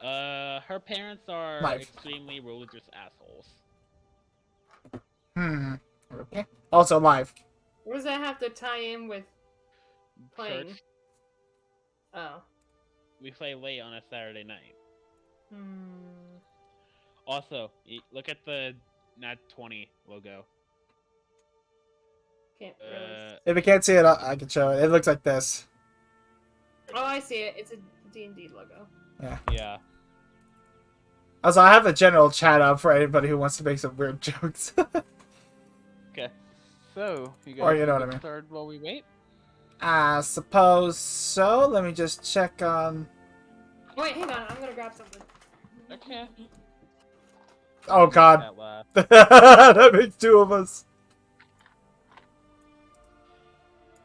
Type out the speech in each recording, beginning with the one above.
Her parents are Life. extremely religious assholes. Okay. Also live. What does that have to tie in with playing? Church. Oh. We play late on a Saturday night. Hmm. Also, look at the Nat 20 logo. Can't really. If you can't see it, I can show it. It looks like this. Oh, I see it. It's a D&D logo. Yeah. Yeah. Also, I have a general chat up for anybody who wants to make some weird jokes. Okay. So, you guys Or you know what I get mean. started while we wait? I suppose so. Let me just check on... Wait, hang on. I'm gonna grab something. Okay. Oh god. That laugh. That makes two of us.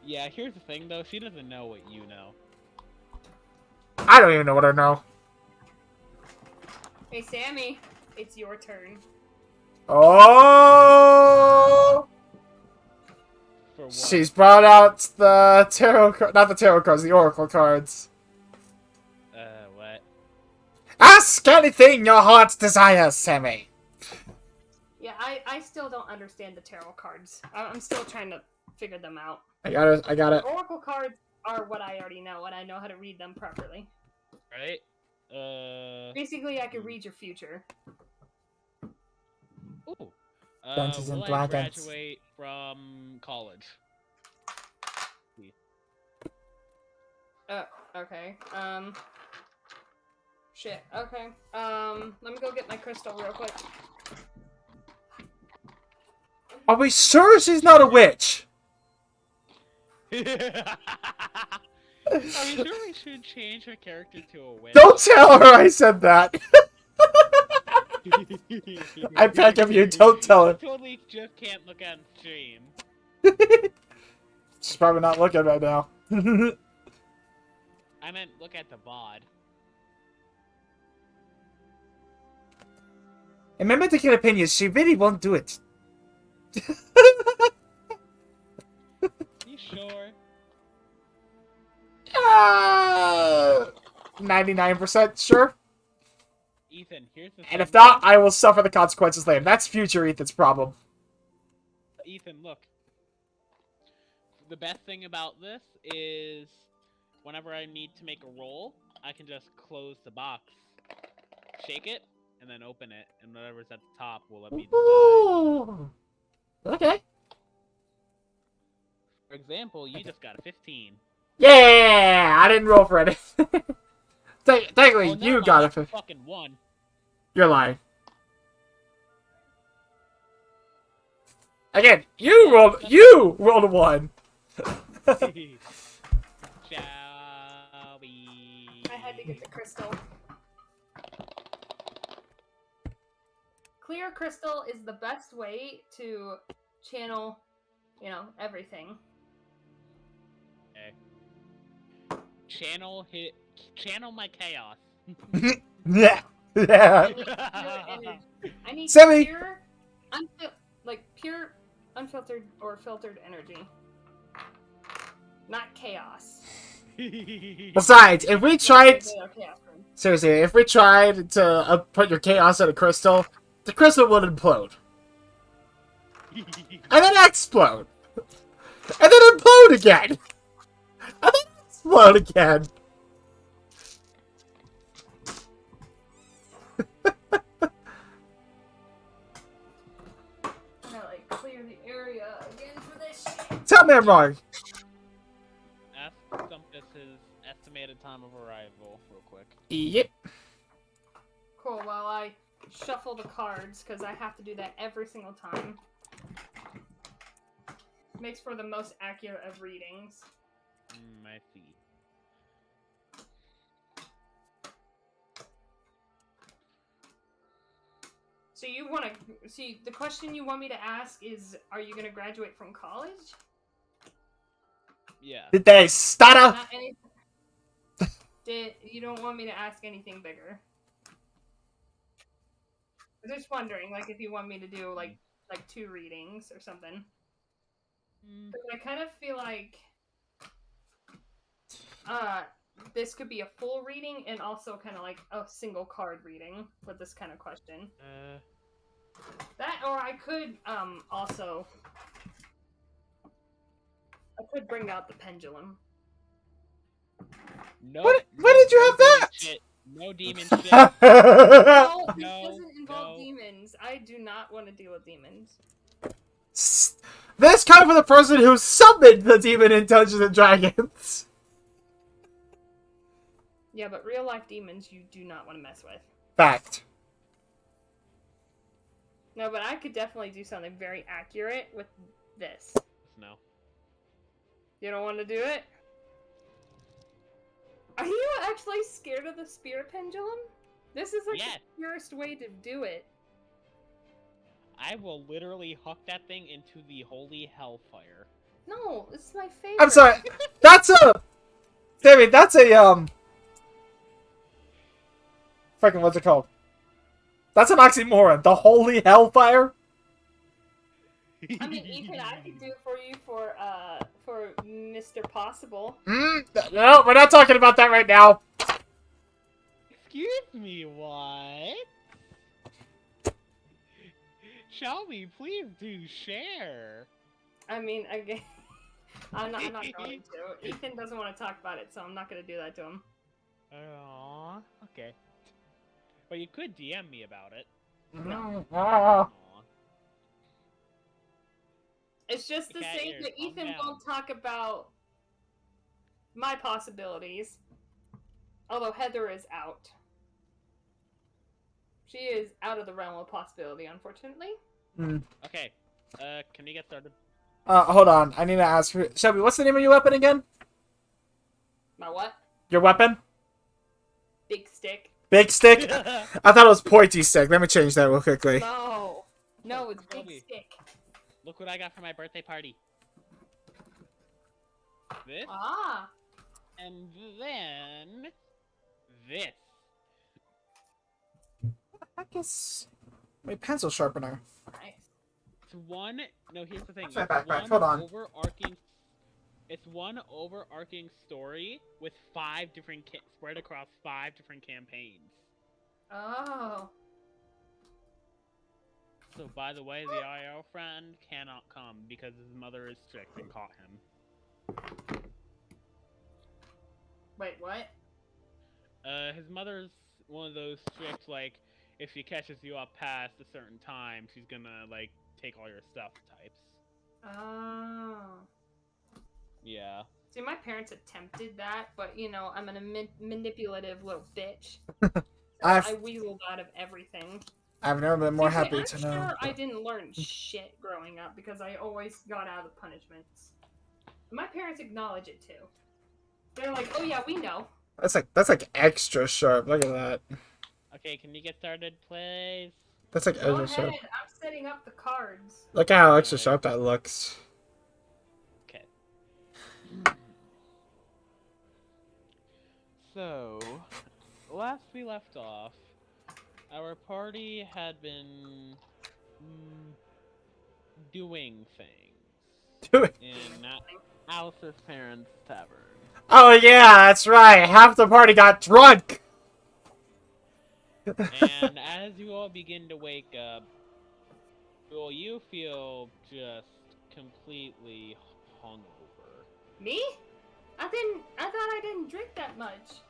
Yeah, here's the thing though, she doesn't know what you know. I don't even know what I know. Hey, Sammy. It's your turn. Oh! For what? She's brought out the tarot card, not the tarot cards, the oracle cards. What? Ask anything your heart desires, Sammy. Yeah, I still don't understand the tarot cards. I'm still trying to figure them out. I got it. I got it. Oracle cards are what I already know, and I know how to read them properly. Right? Basically, I can read your future. Ooh. Dungeons and Will I Dragons. graduate from college? Okay. Shit. Okay. Let me go get my crystal real quick. Are we sure she's not a witch? Are you sure we should change her character to a witch? Don't tell her I said that. I beg of you, don't tell her. You totally just can't look on stream. She's probably not looking right now. I meant look at the VOD. Remember to get opinions. She really won't do it. You sure? 99% sure. Ethan, here's the thing. And if not, I will suffer the consequences later. That's future Ethan's problem. Ethan, look. The best thing about this is whenever I need to make a roll, I can just close the box, shake it, and then open it, and whatever's at the top will let me decide. Ooh. Okay. For example, you just got a 15. Yeah! I didn't roll for anything. Technically, Oh, no, you got a that's 15. fucking 1. You're lying. Again, you rolled a 1. Shall we? I had to get the crystal. Clear crystal is the best way to channel, everything. Okay. Channel my chaos. Yeah. Yeah. I need Sammy! pure, pure, unfiltered or filtered energy. Not chaos. Besides, if we tried... Chaos. Seriously, if we tried to put your chaos in a crystal, the crystal would implode. And then explode. And then implode again. And then explode again. Clear the area again for this shit. Tell me I'm wrong. Ask Stumpus his estimated time of arrival, real quick. Yep. Cool, while I shuffle the cards, because I have to do that every single time. Makes for the most accurate of readings. I see. So you want to... See, the question you want me to ask is, are you going to graduate from college? Yeah. Did they stutter? Not any... You don't want me to ask anything bigger? I'm just wondering, if you want me to do, like 2 readings or something. Because I kind of feel like... this could be a full reading and also kind of like a single card reading with this kind of question. That, or I could also I could bring out the pendulum. No. When did you have demon that? Shit. No demon shit. No, this No, doesn't involve no. demons. I do not want to deal with demons. This coming from the person who summoned the demon in Dungeons and Dragons. Yeah, but real life demons you do not want to mess with. Fact. No, but I could definitely do something very accurate with this. No. You don't want to do it? Are you actually scared of the spirit pendulum? This is like Yes. the purest way to do it. I will literally hook that thing into the holy hellfire. No, it's my favorite. I'm sorry. That's a... David, that's a, Freaking, what's it called? That's an oxymoron. The holy hellfire? I mean, Ethan, I could do it for you for Mr. Possible. No, we're not talking about that right now. Excuse me, what? Shall we please do share? I mean, again, I'm not going to. Ethan doesn't want to talk about it, so I'm not going to do that to him. Aww, okay. But you could DM me about it. No. Aww. It's just to Cat say ears, that calm Ethan down. won't talk about my possibilities. Although Heather is out. She is out of the realm of possibility, unfortunately. Okay, can we get started? Hold on. I need to ask for... Shelby, what's the name of your weapon again? My what? Your weapon? Big stick. Big stick? I thought it was pointy stick. Let me change that real quickly. No. No, it's Kobe. big stick. Look what I got for my birthday party. This, Ah. and then this. I guess... My pencil sharpener. Nice. It's one. No, here's the thing. That's my It's backpack. one Hold on. overarching. It's one overarching story with 5 different spread across 5 different campaigns. Oh. So, by the way, the IO friend cannot come because his mother is strict and caught him. Wait, what? His mother's one of those strict, like, if she catches you up past a certain time, she's gonna, like, take all your stuff types. Oh. Yeah. See, my parents attempted that, but, you know, I'm a manipulative little bitch. I weaseled out of everything. I've never been more happy I'm to sure know. I didn't learn shit growing up because I always got out of the punishments. My parents acknowledge it too. They're like, "Oh yeah, we know." That's like extra sharp. Look at that. Okay, can you get started, please? That's like Go extra ahead. sharp. I'm setting up the cards. Look at how extra sharp that looks. Okay. So, last we left off, our party had been doing things Do it. in Alice's parents' tavern. Oh yeah, that's right. Half the party got drunk. And as you all begin to wake up, well, you feel just completely hungover. Me? I thought I didn't drink that much.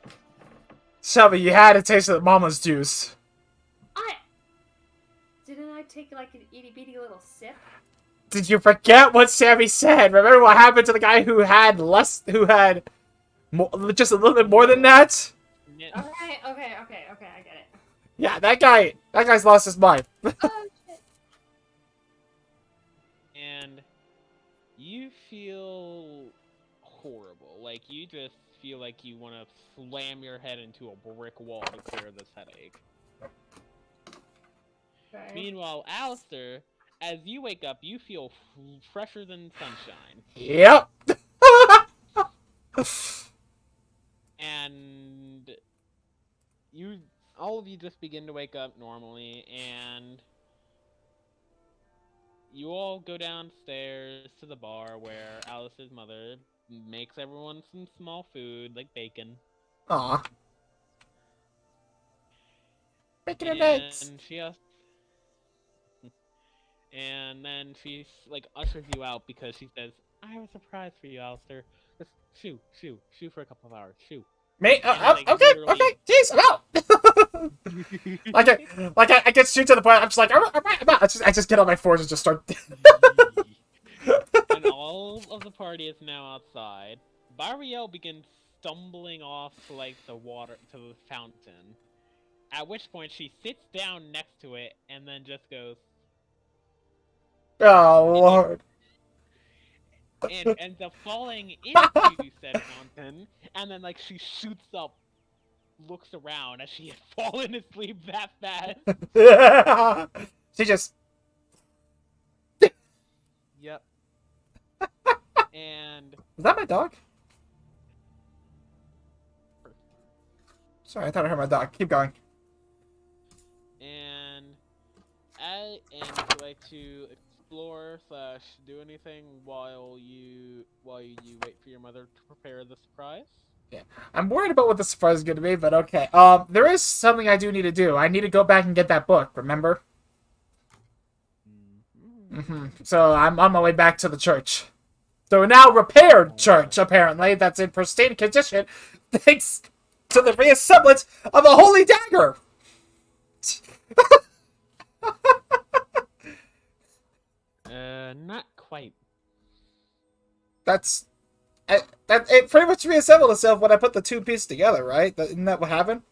Shelby, you had a taste of the mama's juice. Didn't I take like an itty bitty little sip? Did you forget what Sammy said? Remember what happened to the guy who had just a little bit more than that? Knit. Okay, I get it. Yeah, that guy's lost his mind. Oh shit. And you feel horrible. Like, you just feel like you want to slam your head into a brick wall to clear this headache. Okay. Meanwhile, Alistair, as you wake up, you feel fresher than sunshine. Yep. And all of you just begin to wake up normally, and you all go downstairs to the bar where Alice's mother makes everyone some small food, like bacon. Aw. Making an eggs. And she asks, and then she like ushers you out because she says, "I have a surprise for you, Alistair. Just shoo for a couple of hours, shoo." Me? And, like, Okay, literally- okay. Jeez, I'm out. I get straight to the point. I'm just like, I'm out. I just get on my fours and just start. And all of the party is now outside. Barriel begins stumbling off to like the fountain. At which point she sits down next to it and then just goes Oh Lord. and ends up falling into said fountain, and then like she shoots up, looks around as she had fallen asleep that fast. She just. Yep. And Is that my dog? Sorry, I thought I heard my dog. Keep going. and would you like to explore / do anything while you wait for your mother to prepare the surprise? Yeah, I'm worried about what the surprise is going to be, but okay. There is something I do need to do. I need to go back and get that book. Remember? So I'm on my way back to the church. So now repaired church, apparently, that's in pristine condition, thanks to the reassemblance of a holy dagger. Not quite. It pretty much reassembled itself when I put the two pieces together, right? Isn't that what happened?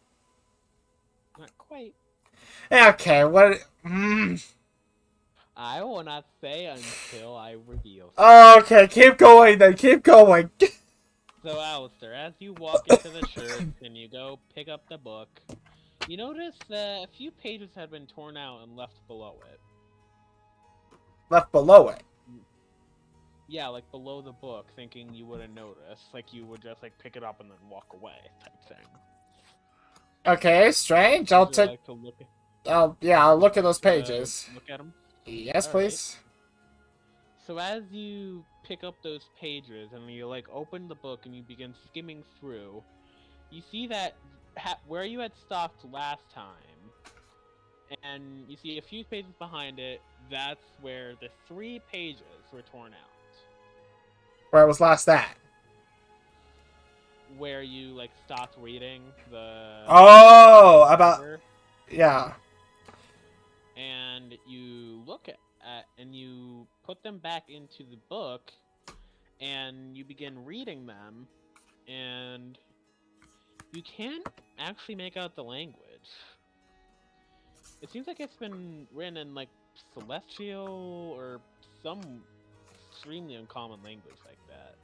Not quite. Okay, what? I will not say until I reveal. Okay, keep going then. Keep going. So, Alistair, as you walk into the church and you go pick up the book, you notice that a few pages had been torn out and left below it. Left below it. Yeah, like below the book, thinking you wouldn't notice. Like you would just like pick it up and then walk away, type thing. Okay, strange. I'll take. Like to look at, I'll look at those pages. look at them. Yes, All please. Right. So as you pick up those pages and you like open the book and you begin skimming through, you see that where you had stopped last time, and you see a few pages behind it. That's where the 3 pages were torn out. Where I was last at. Where you like stopped reading the. Oh, about. Yeah. And you look at and you put them back into the book, and you begin reading them, and you can't actually make out the language. It seems like it's been written in like Celestial or some extremely uncommon language like that.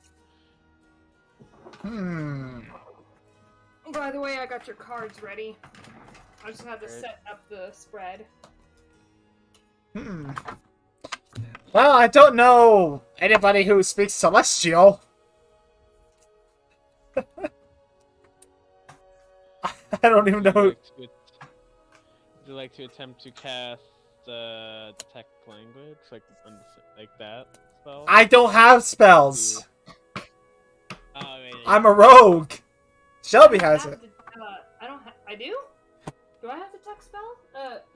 By the way, I got your cards ready. I just had to set up the spread. Well, I don't know anybody who speaks Celestial. I don't even know. Would you like to attempt to cast detect language, like that spell? I don't have spells. Oh, wait, I'm a rogue. Shelby has it. I don't. I do. Do I have detect spell?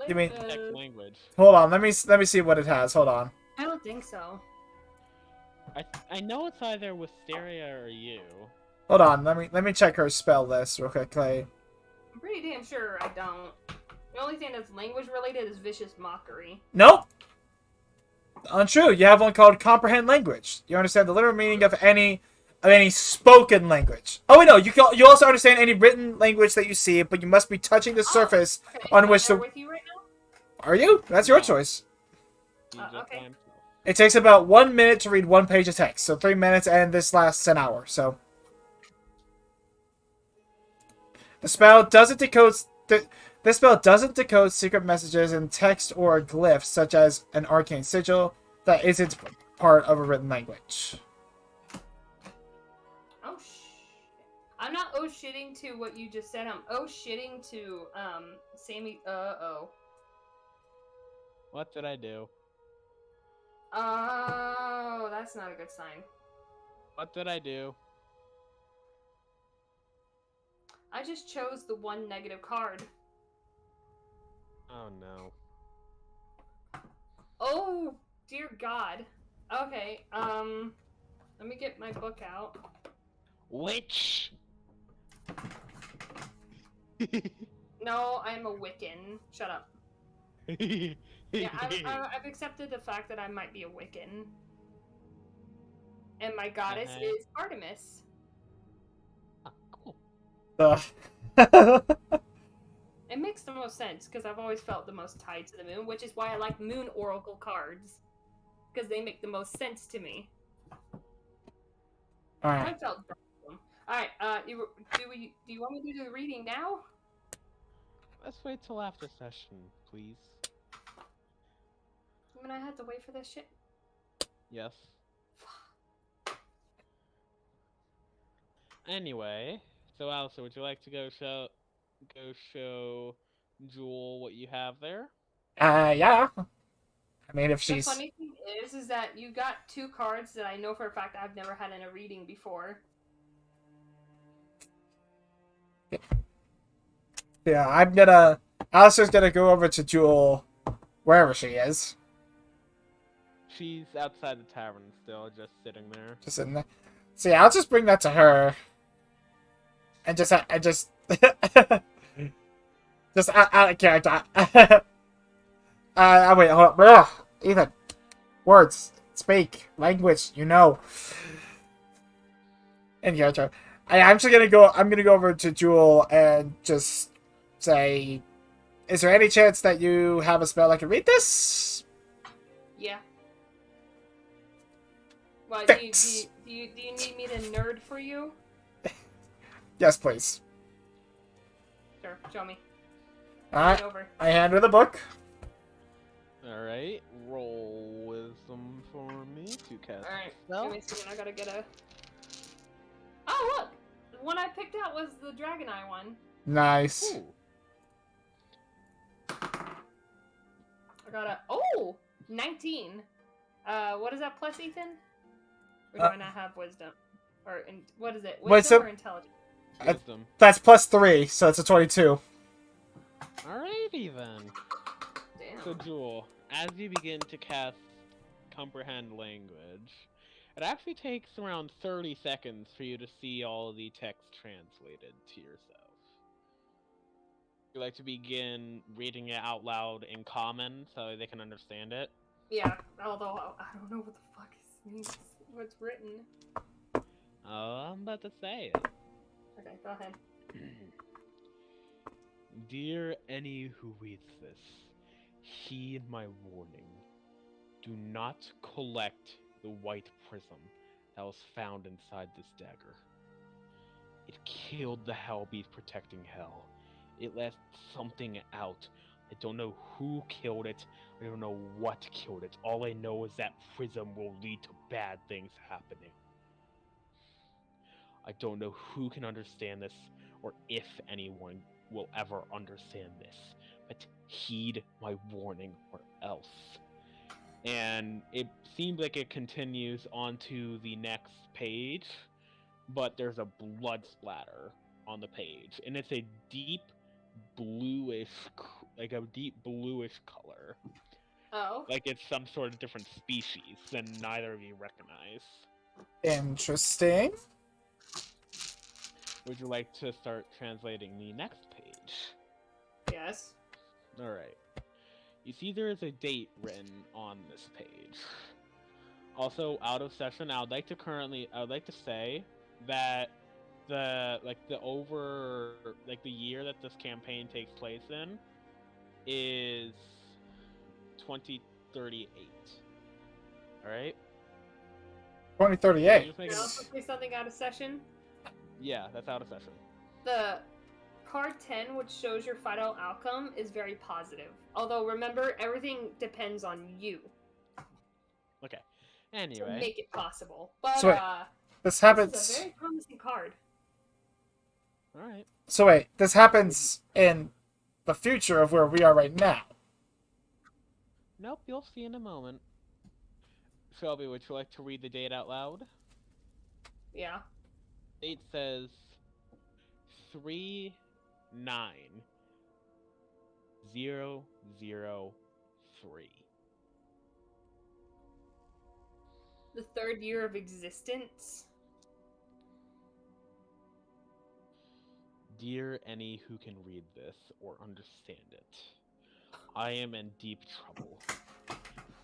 You mean detect language? Hold on. Let me see what it has. Hold on. I don't think so. I know it's either Wisteria or you. Hold on. Let me check her spell list real quickly. I'm pretty damn sure I don't. The only thing that's language related is vicious mockery. Nope. Untrue. You have one called comprehend language. You understand the literal meaning of any spoken language. Oh wait, no. You also understand any written language that you see, but you must be touching the surface on which the. With you right now? Are you? That's your choice. Okay. It takes about 1 minute to read 1 page of text, so 3 minutes, and this lasts an hour. So the spell doesn't decode. This spell doesn't decode secret messages in text or glyphs, such as an arcane sigil that isn't part of a written language. Oh I'm not shitting to what you just said. I'm shitting to Sammy. What did I do? Oh, that's not a good sign. What did I do? I just chose the one negative card. Oh no. Oh, dear God. Okay, let me get my book out. Witch! No, I'm a Wiccan. Shut up. Yeah, I've accepted the fact that I might be a Wiccan. And my goddess is Artemis. Oh, cool. It makes the most sense, because I've always felt the most tied to the moon, which is why I like moon oracle cards. Because they make the most sense to me. Alright. I felt them. Alright, do you want me to do the reading now? Let's wait till after session, please. I mean, I had to wait for this shit. Yes. Anyway, so Alistair, would you like to go show Jewel what you have there? Yeah. I mean, if The she's... funny thing is that you got 2 cards that I know for a fact I've never had in a reading before. Yeah, Alistair's gonna go over to Jewel, wherever she is. She's outside the tavern still, just sitting there. Just sitting there. So yeah, I'll just bring that to her. And just out of character. Wait, hold up. Ugh, Ethan. Words. Speak. Language. You know. In character. I'm gonna go over to Jewel and just say, is there any chance that you have a spell I can read this? Yeah. Well, do you need me to nerd for you? Yes, please. Sure, show me. Alright. Over. I hand her the book. Alright, roll wisdom for me to cast Alright, spell. give me a second, I gotta get a... Oh, look! The one I picked out was the Dragon Eye one. Nice. Ooh. I got a... Oh! 19. What is that plus, Ethan? Or do I not have wisdom? Or, what is it? Wisdom or intelligence? Wisdom. That's plus 3, so it's a 22. Alrighty then. Damn. So Jewel, as you begin to cast Comprehend Language, it actually takes around 30 seconds for you to see all of the text translated to yourself. You like to begin reading it out loud in common so they can understand it? Yeah, although I don't know what the fuck it means. What's written. Oh, I'm about to say it. Okay, go ahead. Dear any who reads this, heed my warning. Do not collect the white prism that was found inside this dagger. It killed the Hellbeast protecting Hell. It left something out. I don't know who killed it. I don't know what killed it. All I know is that prism will lead to bad things happening. I don't know who can understand this, or if anyone will ever understand this, but heed my warning or else. And it seems like it continues onto the next page, but there's a blood splatter on the page, and it's a deep bluish color. Oh. Like it's some sort of different species that neither of you recognize. Interesting. Would you like to start translating the next page? Yes. Alright. You see there is a date written on this page. Also, out of session, I would like to say that the year that this campaign takes place in is 2038. Alright? 2038. Can I also say something out of session? Yeah, that's out of session. The card 10, which shows your final outcome, is very positive. Although, remember, everything depends on you. Okay. Anyway. To make it possible. But, So wait, this happens... This is a very promising card. Alright. So wait, this happens in the future of where we are right now. Nope, you'll see in a moment. Shelby, would you like to read the date out loud? Yeah. Date says 39003. The third year of existence. Dear any who can read this or understand it, I am in deep trouble.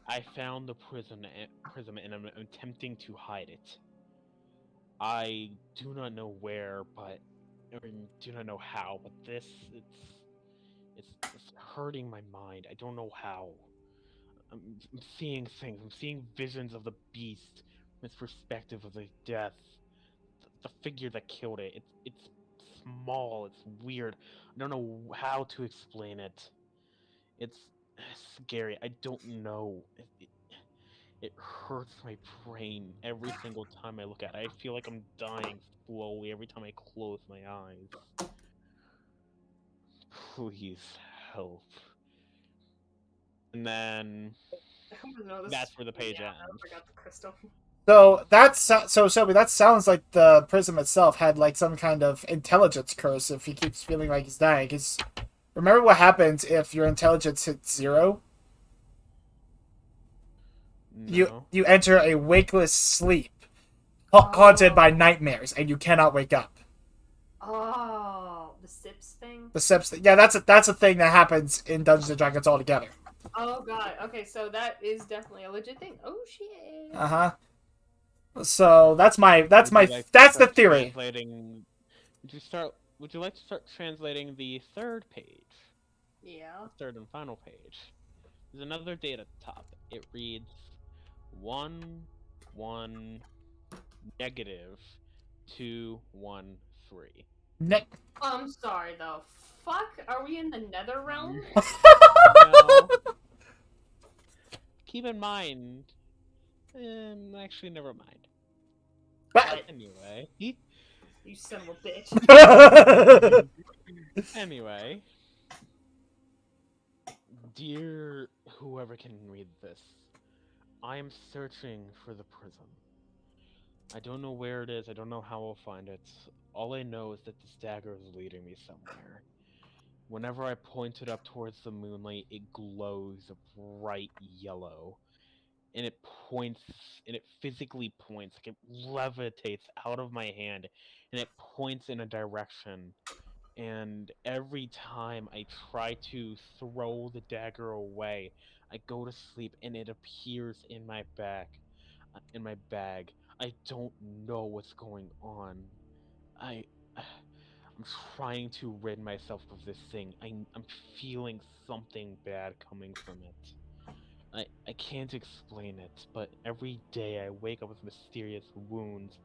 I found the prism and I'm attempting to hide it. I do not know where, or do not know how, but it's hurting my mind. I don't know how. I'm seeing things. I'm seeing visions of the beast from its perspective of the death. The figure that killed it. It's small. It's weird. I don't know how to explain it. It's scary. I don't know. It hurts my brain every single time I look at it. I feel like I'm dying slowly every time I close my eyes. Please help. And then that's where the page ends. I forgot the crystal. So Shelby, that sounds like the prism itself had like some kind of intelligence curse if he keeps feeling like he's dying. Because remember what happens if your intelligence hits 0? No. You enter a wakeless sleep, haunted by nightmares, and you cannot wake up. Oh, the SIPS thing? The SIPS yeah, that's a thing that happens in Dungeons and Dragons altogether. Oh god, okay, so that is definitely a legit thing. Oh shit. Uh-huh. So that's the theory. Would you like to start translating the third page? Yeah. The third and final page. There's another date at the top. It reads 1 1 negative 2 1 3. I'm sorry though. Fuck, are we in the nether realm? No. Keep in mind. Actually, never mind. But Anyway. You son of a bitch. Anyway. Dear whoever can read this, I am searching for the prism. I don't know where it is, I don't know how I'll find it. All I know is that this dagger is leading me somewhere. Whenever I point it up towards the moonlight, it glows a bright yellow. And it physically points, like it levitates out of my hand, and it points in a direction. And every time I try to throw the dagger away, I go to sleep and it appears in my bag. I don't know what's going on. I'm trying to rid myself of this thing. I'm feeling something bad coming from it. I can't explain it, but every day I wake up with mysterious wounds.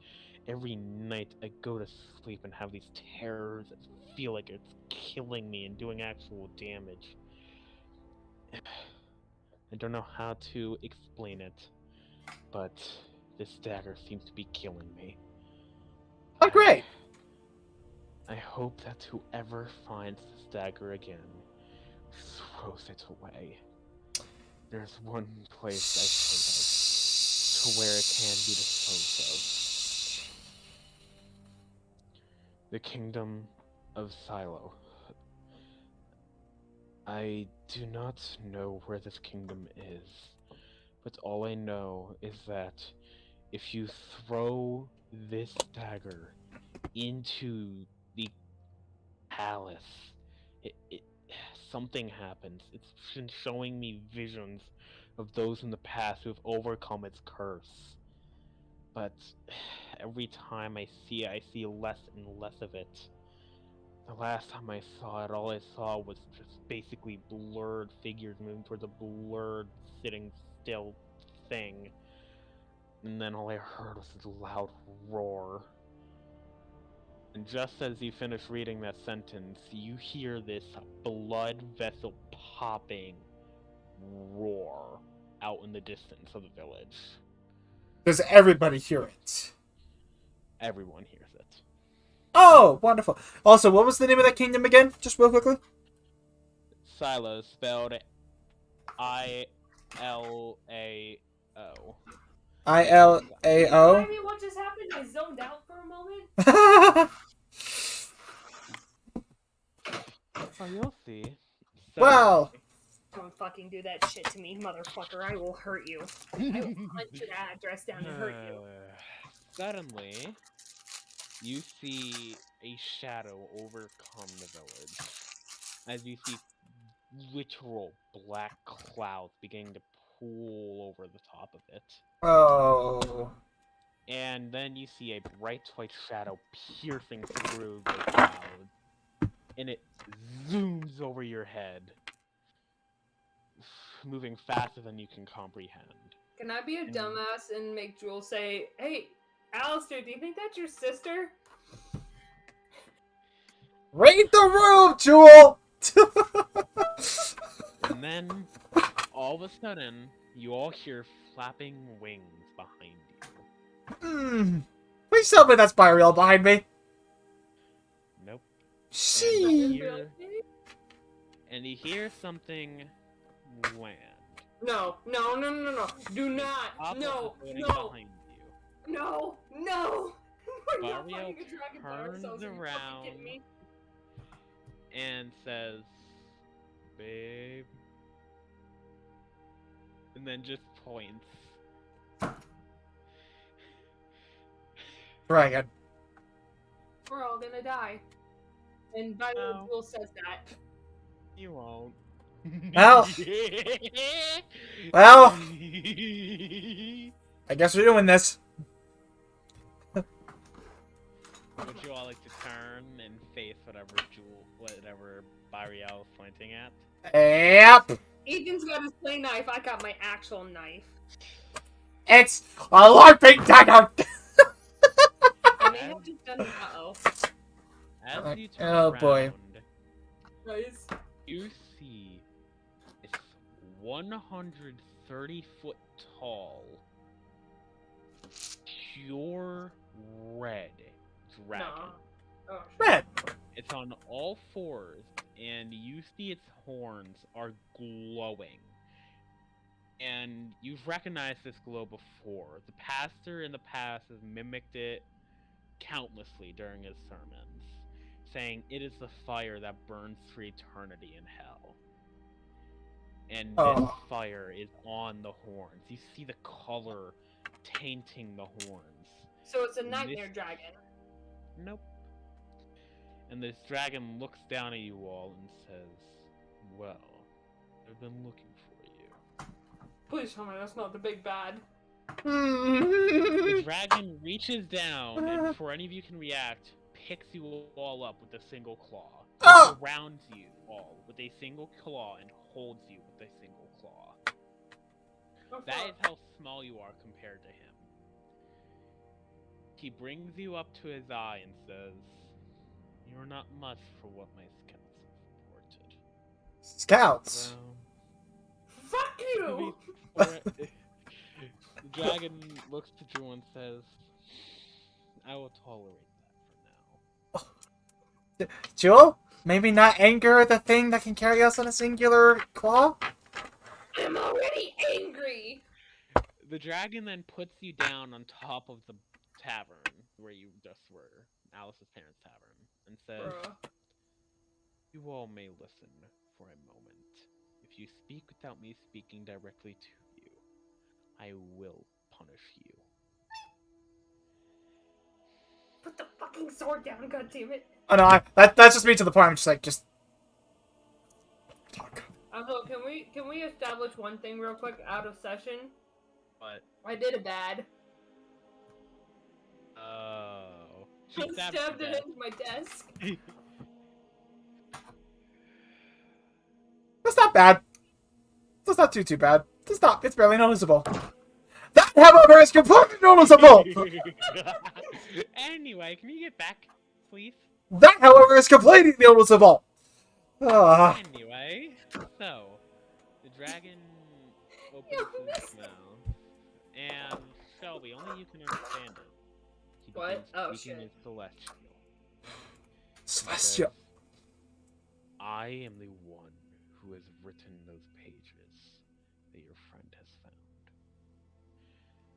Every night I go to sleep and have these terrors that feel like it's killing me and doing actual damage. I don't know how to explain it, but this dagger seems to be killing me. oh, great. I hope that whoever finds this dagger again throws it away. There's one place I think of to where it can be disposed of. The Kingdom of Silo. I do not know where this kingdom is, but all I know is that if you throw this dagger into the palace, something happens. It's been showing me visions of those in the past who have overcome its curse. But every time I see it, I see less and less of it. The last time I saw it, all I saw was just basically blurred figures moving towards a blurred, sitting still thing. And then all I heard was this loud roar. And just as you finish reading that sentence, you hear this blood vessel popping roar out in the distance of the village. Does everybody hear it? Everyone hears it. Oh, wonderful. Also, what was the name of that kingdom again? Just real quickly. Silo, spelled I-L-A-O. I-L-A-O? Remind me what just happened? I zoned out for a moment. Oh, you'll see. Well. Don't fucking do that shit to me, motherfucker. I will hurt you. I will hunt your address down and hurt you. Suddenly, you see a shadow overcome the village. As you see literal black clouds beginning to pool over the top of it. Oh. And then you see a bright white shadow piercing through the clouds. And it zooms over your head, moving faster than you can comprehend. Can I be a dumbass and make Jewel say, "Hey, Alistair, do you think that's your sister?" Read the room, Jewel! And then, all of a sudden, you all hear flapping wings behind you. Please tell me that's Byriel behind me. Nope. She. And you hear something land. No. Do not. No. Behind you. No. We're not Mario fighting a dragon by turns ourselves. Are you fucking around kidding me? and says, "Babe," and then just points. Dragon. We're all gonna die. And by the way, Jewel says that. You won't. Well. Well. I guess we're doing this. Would you all like to turn and face whatever Byriel is pointing at? Yep. Ethan's got his play knife. I got my actual knife. It's a LARPing dagger. I may have just done. Uh-oh. As you turn Oh, around, boy. Nice. you see this 130-foot tall, pure red dragon. No. Oh, Red. It's on all fours, and you see its horns are glowing. And you've recognized this glow before. The pastor in the past has mimicked it countlessly during his sermons, saying it is the fire that burns for eternity in hell. And this fire is on the horns. You see the color tainting the horns. So it's a nightmare dragon. Nope. And this dragon looks down at you all and says, "Well, I've been looking for you." Please tell me that's not the big bad. The dragon reaches down, and before any of you can react, picks you all up with a single claw. Surrounds you all with a single claw and holds you with a single claw. That is how small you are compared to him. He brings you up to his eye and says, "You're not much for what my scouts have reported." Scouts? Well, fuck you! the dragon looks to Drew and says, "I will tolerate that for now." Jewel? Maybe not anger the thing that can carry us on a singular claw? I'm already angry! The dragon then puts you down on top of the tavern where you just were, Alice's parents' tavern, and says, "You all may listen for a moment. If you speak without me speaking directly to you, I will punish you." Put the fucking sword down, goddammit! Oh no, that's just me to the point. I'm just like, just talk. Also, can we establish one thing real quick out of session? What? I did a bad. Oh. I stabbed it into my desk. That's not bad. That's not too bad. It's barely noticeable. That, however, is completely noticeable! Anyway, can you get back, please? That, however, is completely noticeable! Anyway, so, the dragon opens his mouth, and Shelby, only you can understand it. He What? Oh, speaking shit. in Celestial. Celestial. "I am the one who has written those pages that your friend has found.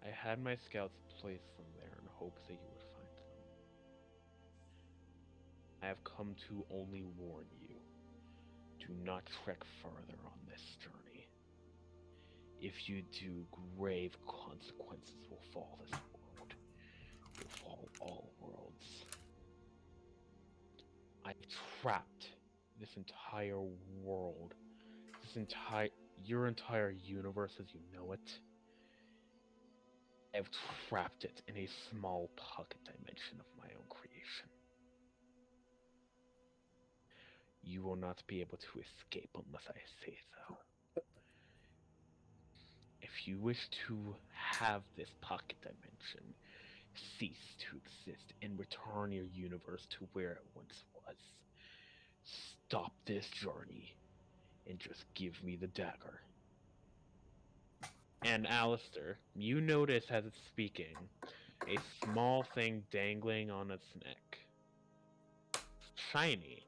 I had my scouts place them there in hopes that you would find them. I have come to only warn you do not trek further on this journey. If you do, grave consequences will fall this world. Will fall all worlds. I've trapped this entire world, your entire universe as you know it. I've trapped it in a small pocket dimension of my own creation. You will not be able to escape unless I say so. If you wish to have this pocket dimension cease to exist and return your universe to where it once was, stop this journey and just give me the dagger. And Alistair, you notice as it's speaking, a small thing dangling on its neck. Shiny.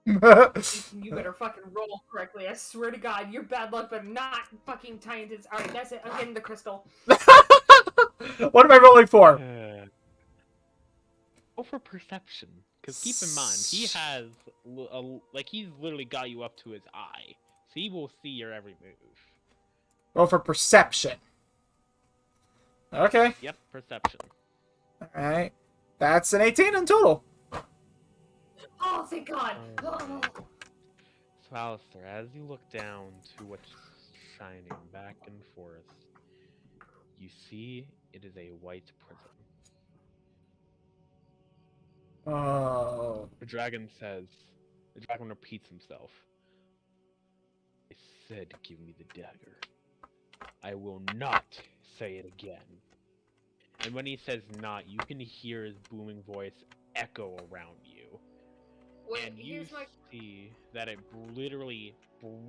You better fucking roll correctly. I swear to God, your bad luck better not fucking tie into this. Alright, that's it. I'm getting the crystal. What am I rolling for? Go for perception. Because keep in mind, he has, he's literally got you up to his eye. So he will see your every move. Roll for perception. Okay. Yep, perception. Alright. That's an 18 in total. Oh, thank God. Oh. So Alistair, as you look down to what's shining back and forth, you see it is a white prism. Oh. The dragon repeats himself. I said, give me the dagger. I will not say it again. And when he says not, you can hear his booming voice echo around you. Wait, And you here's my... see that it literally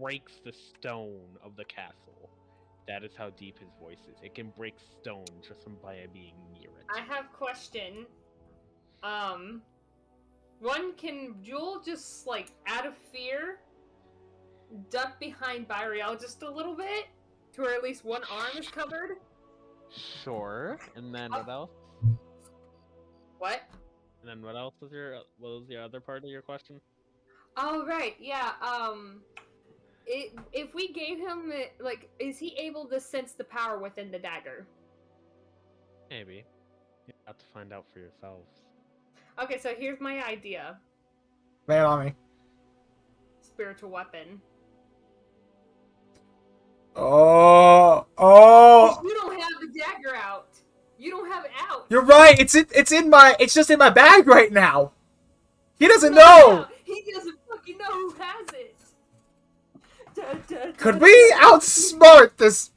breaks the stone of the castle. That is how deep his voice is. It can break stone just from by being near it. I have a question. One, can Jewel just, like, out of fear, duck behind Byriel just a little bit? To where at least one arm is covered? Sure. And then what else? What? And then what else was the other part of your question? Oh, right, yeah, if we gave him, like, is he able to sense the power within the dagger? Maybe. You have to find out for yourselves. Okay, so here's my idea. Lay it on me. Spiritual weapon. Oh. You don't have the dagger out. You don't have it out. You're right. It's just in my bag right now. He doesn't know. He doesn't fucking know who has it. Could we outsmart this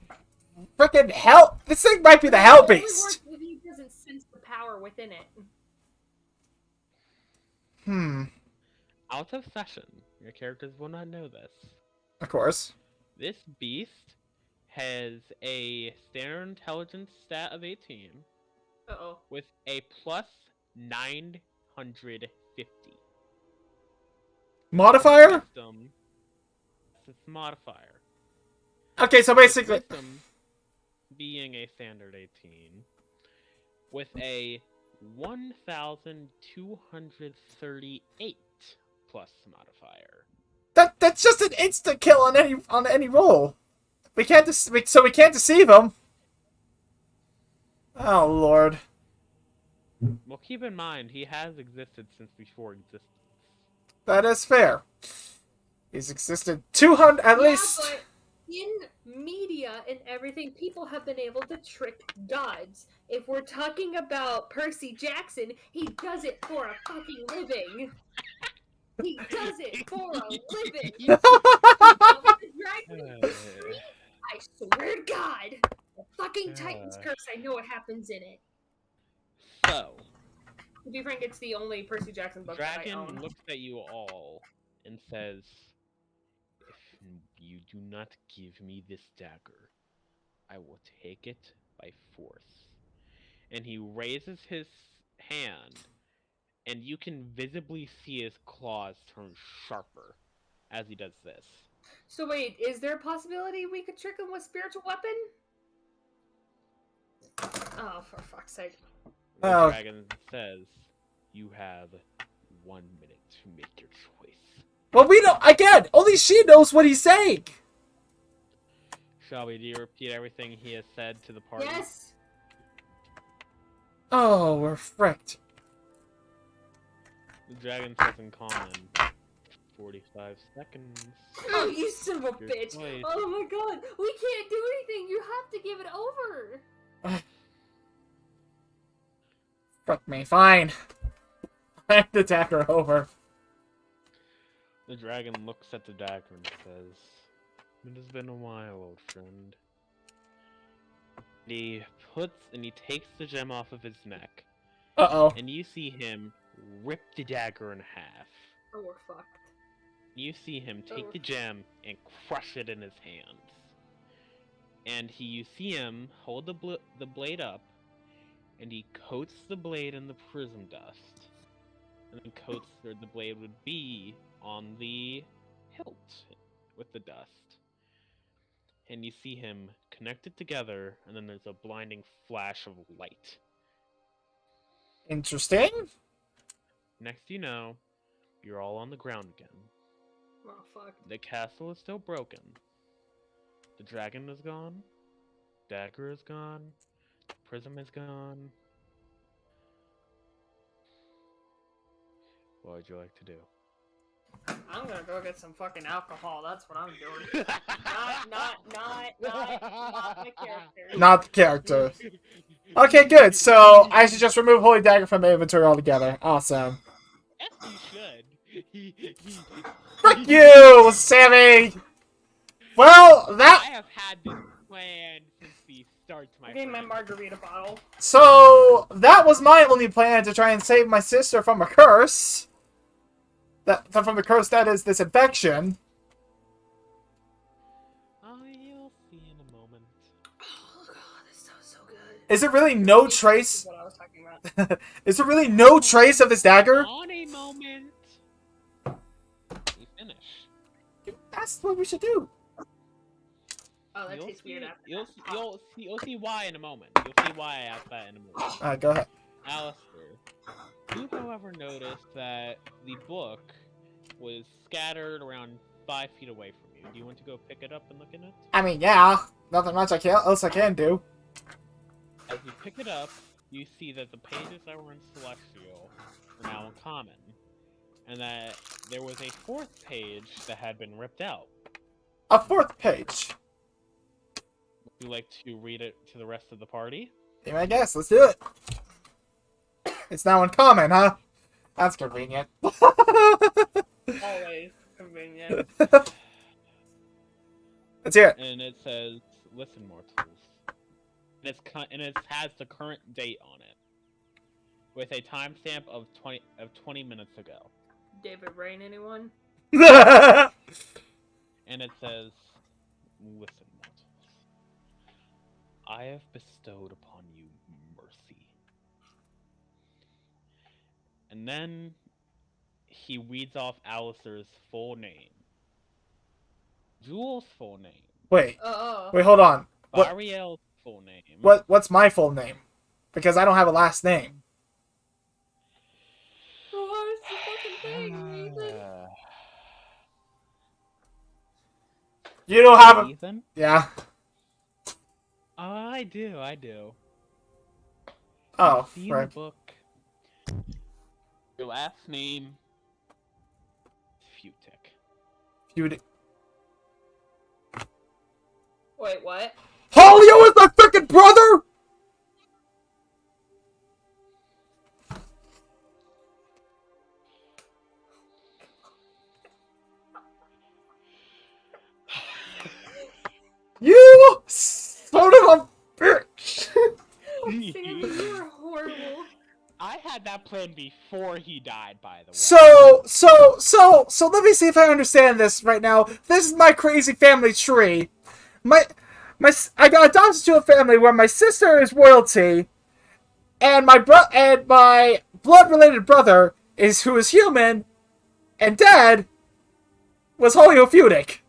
freaking hell? This thing might be the hell beast. If he doesn't sense the power within it. Out of session. Your characters will not know this. Of course. This beast has a standard intelligence stat of 18. Uh-oh. With a plus 950. Modifier? Wisdom. It's modifier. Okay, so basically... Wisdom being a standard 18. With a 1,238 plus modifier. That's just an instant kill on any roll. We can't deceive him. Oh Lord. Well, keep in mind he has existed since before existence. That is fair. He's existed 200 at least. But in media and everything, people have been able to trick gods. If we're talking about Percy Jackson, he does it for a fucking living. He does it for a living. I swear to God, the fucking Titan's curse. I know what happens in it. So, to be frank, it's the only Percy Jackson book that I own. Dragon looks at you all and says, "If you do not give me this dagger, I will take it by force." And he raises his hand, and you can visibly see his claws turn sharper as he does this. So wait, is there a possibility we could trick him with spiritual weapon? Oh, for fuck's sake. The dragon says, "You have 1 minute to make your choice." Well, we don't. Again, only she knows what he's saying. Shelby, do you repeat everything he has said to the party? Yes. Oh, we're fricked. The dragon says in common. 45 seconds. Oh, you son of a Your bitch! choice. Oh my god, we can't do anything. You have to give it over. Frick me. Fine. Hand the dagger over. The dragon looks at the dagger and says, "It has been a while, old friend." He takes the gem off of his neck, Uh-oh. and you see him rip the dagger in half. Oh, we're fucked. You see him take the gem and crush it in his hands. And you see him hold the blade up, and he coats the blade in the prism dust. And then coats where the blade would be on the hilt with the dust. And you see him connect it together, and then there's a blinding flash of light. Interesting. Next you know, you're all on the ground again. Oh, fuck. The castle is still broken. The dragon is gone. Dagger is gone. The prism is gone. What would you like to do? I'm gonna go get some fucking alcohol. That's what I'm doing. not my character. Not the character. Okay, good. So I should just remove Holy Dagger from my inventory altogether. Awesome. Yes, you should. Frick you, Sammy! Well, I that... have had this plan since the start, my Give me my friend. margarita bottle. So, that was my only plan to try and save my sister from a curse. From the curse that is this infection. Oh, you'll see in a moment. Oh god, this sounds so good. Is there really no trace... What I was talking about. Is there really no trace of this dagger? On a moment. You finish. That's what we should do. Oh, that You'll tastes see, weird after you'll that. see, you'll see why in a moment. You'll see why I asked that in a moment. Alright, go ahead. Alistair, you however noticed that the book was scattered around 5 feet away from you. Do you want to go pick it up and look in it? I mean, yeah. Nothing much else I can do. As you pick it up, you see that the pages that were in Celestial are now in Common, and that there was a 4th page that had been ripped out. A 4th page. Would you like to read it to the rest of the party? Yeah, I guess. Let's do it. It's now in common, huh? That's convenient. Always convenient. Let's hear it. And it says, "Listen, mortals." And it has the current date on it, with a timestamp of 20 minutes ago. David Rain, anyone? And it says, "Listen, mortals. I have bestowed upon you mercy." And then he reads off Alistair's full name. Jules' full name. Wait, Oh. hold on. What? Ariel's full name. What's my full name? Because I don't have a last name. What is the fucking thing, Ethan? You don't have a... Ethan? Yeah. Oh, I do. Oh, See in the right. book. Your last name is Futic. You'd... Wait, what? Holio is my freaking brother? You son of a bitch! Sammy, you are horrible. I had that plan before he died, by the way. So let me see if I understand this right now. This is my crazy family tree. I got adopted to a family where my sister is royalty, and my blood-related brother who is human, and dad was Holyophutic.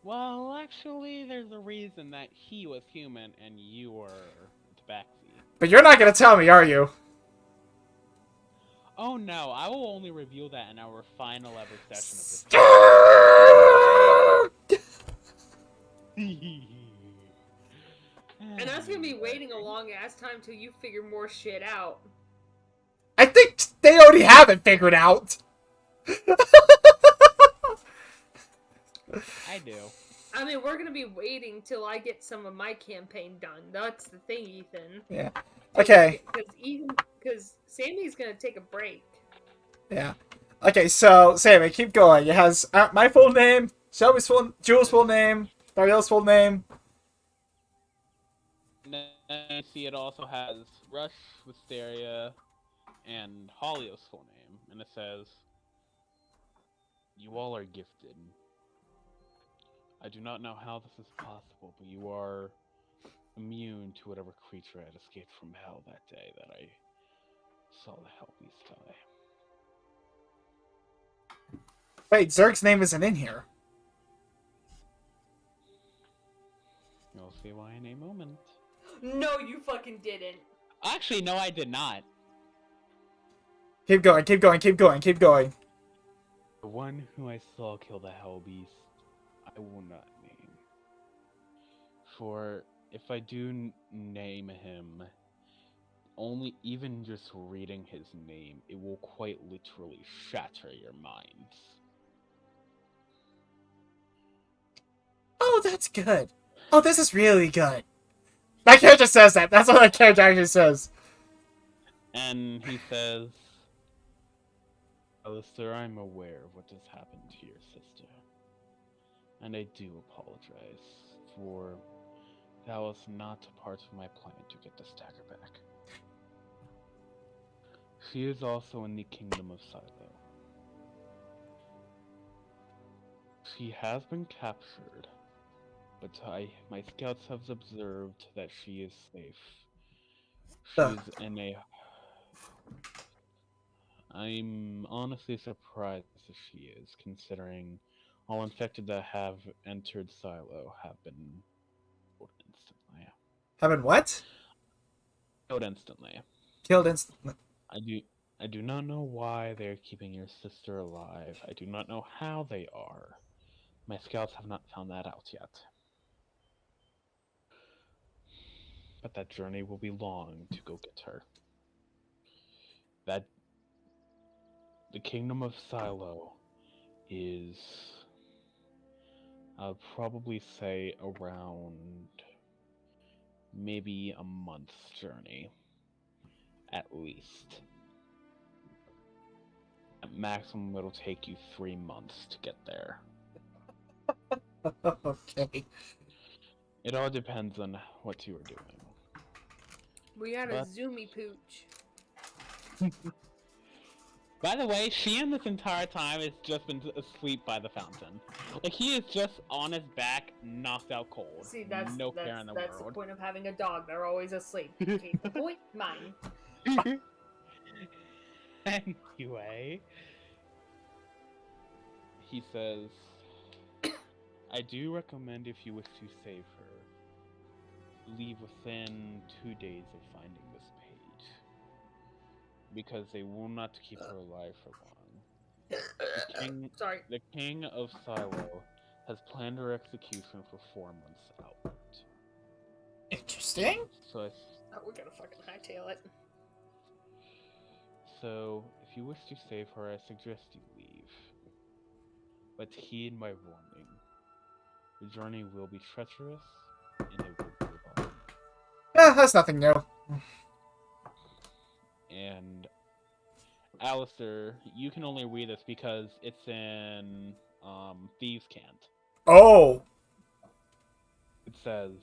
Well, actually, there's a reason that he was human and you were Tabaxi. But you're not gonna tell me, are you? Oh no, I will only reveal that in our final ever session of this. And that's gonna be waiting a long ass time till you figure more shit out. I think they already have it figured out. I do. I mean, we're gonna be waiting till I get some of my campaign done. That's the thing, Ethan. Yeah. Okay. Because Sammy's gonna take a break. Yeah. Okay, so, Sammy, keep going. It has my full name, Shelby's full, Jules' full name, Dario's full name. And then you see it also has Rush, Wisteria, and Holio's full name. And it says, "You all are gifted. I do not know how this is possible, but you are immune to whatever creature had escaped from hell that day that I saw the Hell Beast die." Wait, Zerg's name isn't in here. You'll see why in a moment. No, you fucking didn't. Actually, no, I did not. Keep going, keep going, keep going, keep going. The one who I saw kill the Hell Beast, I will not name. For if I do name him, only even just reading his name, it will quite literally shatter your minds. Oh, that's good. Oh, this is really good. That character says that. That's what that character actually says. And he says, "Alistair, I'm aware of what has happened to your sister. And I do apologize, for that was not a part of my plan to get the stagger back. She is also in the Kingdom of Silo. She has been captured, but my scouts have observed that she is safe. She's in a... I'm honestly surprised that she is, considering all infected that have entered Silo have been killed instantly. Having what? Killed instantly. Killed instantly. I do not know why they are keeping your sister alive. I do not know how they are. My scouts have not found that out yet. But that journey will be long to go get her. The Kingdom of Silo is, I'll probably say, around maybe a month's journey, at least. At maximum, it'll take you 3 months to get there. Okay. It all depends on what you are doing. We got a zoomy pooch. By the way, Sheehan this entire time has just been asleep by the fountain. Like, he is just on his back, knocked out cold. See, care in the that's the world. point of having a dog. They're always asleep. Keep the point, mine. Anyway, he says, "I do recommend, if you wish to save her, leave within 2 days of finding this page, because they will not keep her alive for long. Sorry. The King of Silo has planned her execution for 4 months out. Interesting. So We're gonna fucking hightail it. So, if you wish to save her, I suggest you leave. But heed my warning. The journey will be treacherous, and it will be long." Yeah, that's nothing new. And Alistair, you can only read this because it's in Thieves' Cant. Oh. It says,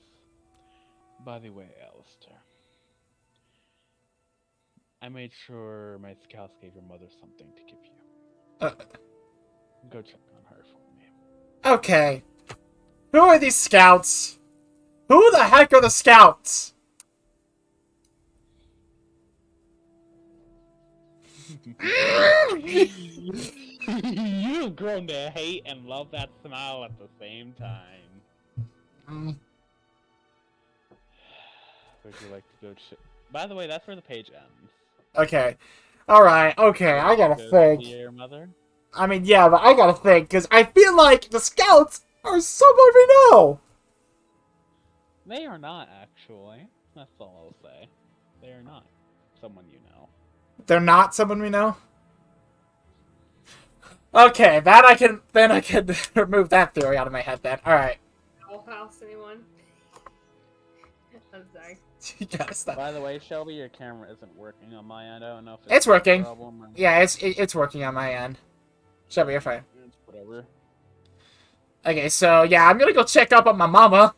"By the way, Alistair, I made sure my scouts gave your mother something to give you. Go check on her for me." Okay. Who are these scouts? Who the heck are the scouts? You've grown to hate and love that smile at the same time. Would you like to go By the way, that's where the page ends. Okay. Alright, okay, I gotta Go think. see your mother. I mean, yeah, but I gotta think, because I feel like the scouts are someone we know. They are not, actually. That's all I'll say. They are not someone you know. They're not someone we know? Okay, then I can remove that theory out of my head then. Alright. Owl House, anyone? I'm sorry. You gotta stop. By the way, Shelby, your camera isn't working on my end. I don't know if It's a working. problem or... Yeah, it's working on my end. Shelby, you're fine. It's whatever. Okay, so yeah, I'm gonna go check up on my mama.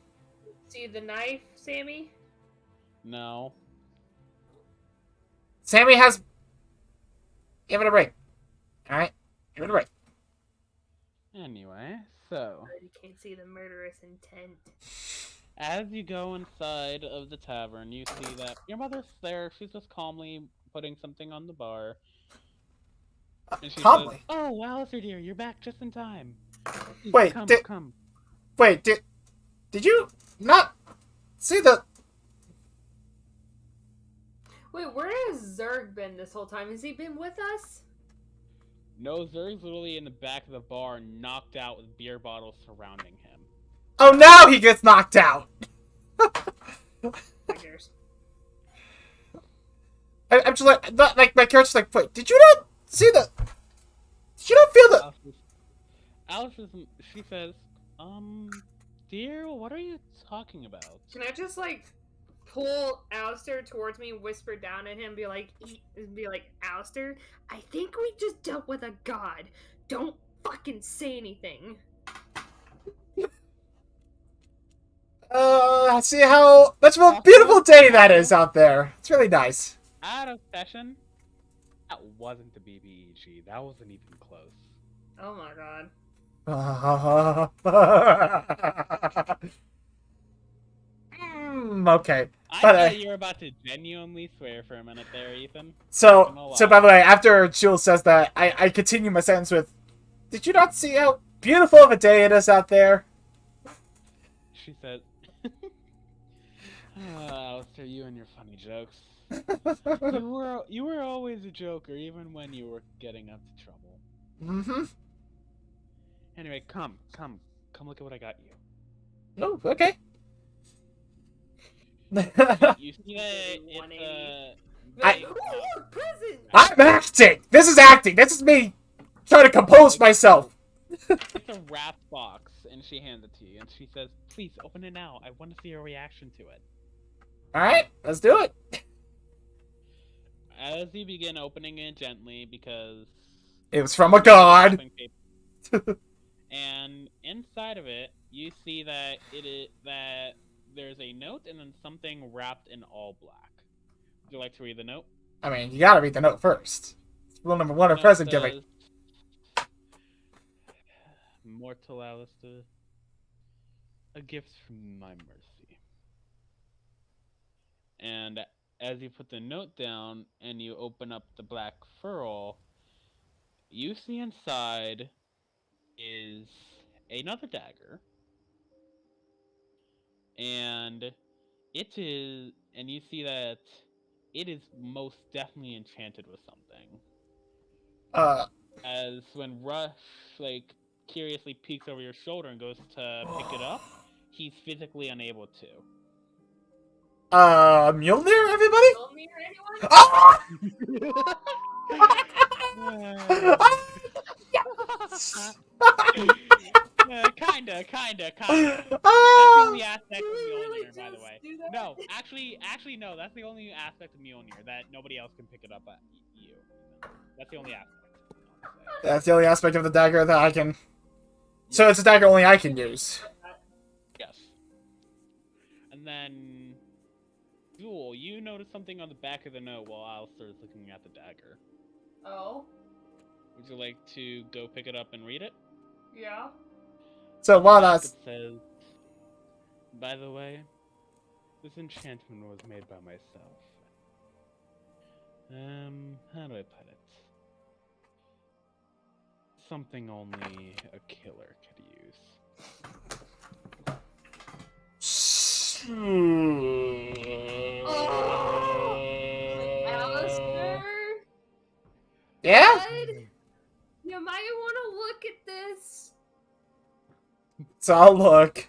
See the knife, Sammy? No. Sammy has... Give it a break. Alright? Give it a break. Anyway, so... You can't see the murderous intent. As you go inside of the tavern, you see that your mother's there. She's just calmly putting something on the bar. And she Calmly? says, "Oh, Alistair dear, you're back just in time. Wait, Come. Wait, did you not see the... Wait, where has Zerg been this whole time? Has he been with us? No, Zerg's literally in the back of the bar, knocked out with beer bottles surrounding him. Oh, now he gets knocked out! Figures. I'm just like my character's like, wait, did you not see the... Did you not feel the... Alice she says, dear, what are you talking about? Can I just, like, pull Alistair towards me, whisper down at him, be like, Alistair, I think we just dealt with a god. Don't fucking say anything. See how much of a beautiful day that is out there. It's really nice. Out of session? That wasn't the BBEG. That wasn't even close. Oh my god. Okay. I But, thought you were about to genuinely swear for a minute there, Ethan. So by the way, after Jules says that, I continue my sentence with, did you not see how beautiful of a day it is out there? She said, Alistair, you and your funny jokes. You were always a joker, even when you were getting up to trouble. Mm-hmm. Anyway, come look at what I got you. Oh, okay. You see that I- Look, present! I'm acting! This is acting! This is me trying to compose myself! it's a wrapped box, and she hands it to you, and she says, please, open it now. I want to see your reaction to it. Alright, let's do it. As you begin opening it gently, because... It was from a god! And inside of it, you see that there's a note and then something wrapped in all black. Would you like to read the note? I mean, you gotta read the note first. It's rule number 1 of present giving. Mortal Alistair, a gift from my mercy. And as you put the note down and you open up the black furl, you see inside is another dagger. And you see that it is most definitely enchanted with something. As when Rush, curiously peeks over your shoulder and goes to pick it up, he's physically unable to. Mjolnir, everybody? Mjolnir, anyone? Ah! Kinda. That's the only aspect of Mjolnir, by the way. No, actually, no. That's the only aspect of Mjolnir that nobody else can pick it up at you. That's the only aspect. That's the only aspect of the dagger that I can... So it's a dagger only I can use. Yes. And then... Jewel, you notice something on the back of the note while Alistair is looking at the dagger. Oh? Would you like to go pick it up and read it? Yeah? So while that's... It says, by the way, this enchantment was made by myself. How do I put it? Something only a killer could use. Oh! Alistair? Yeah? Bud, you might want to look at this. So I'll look.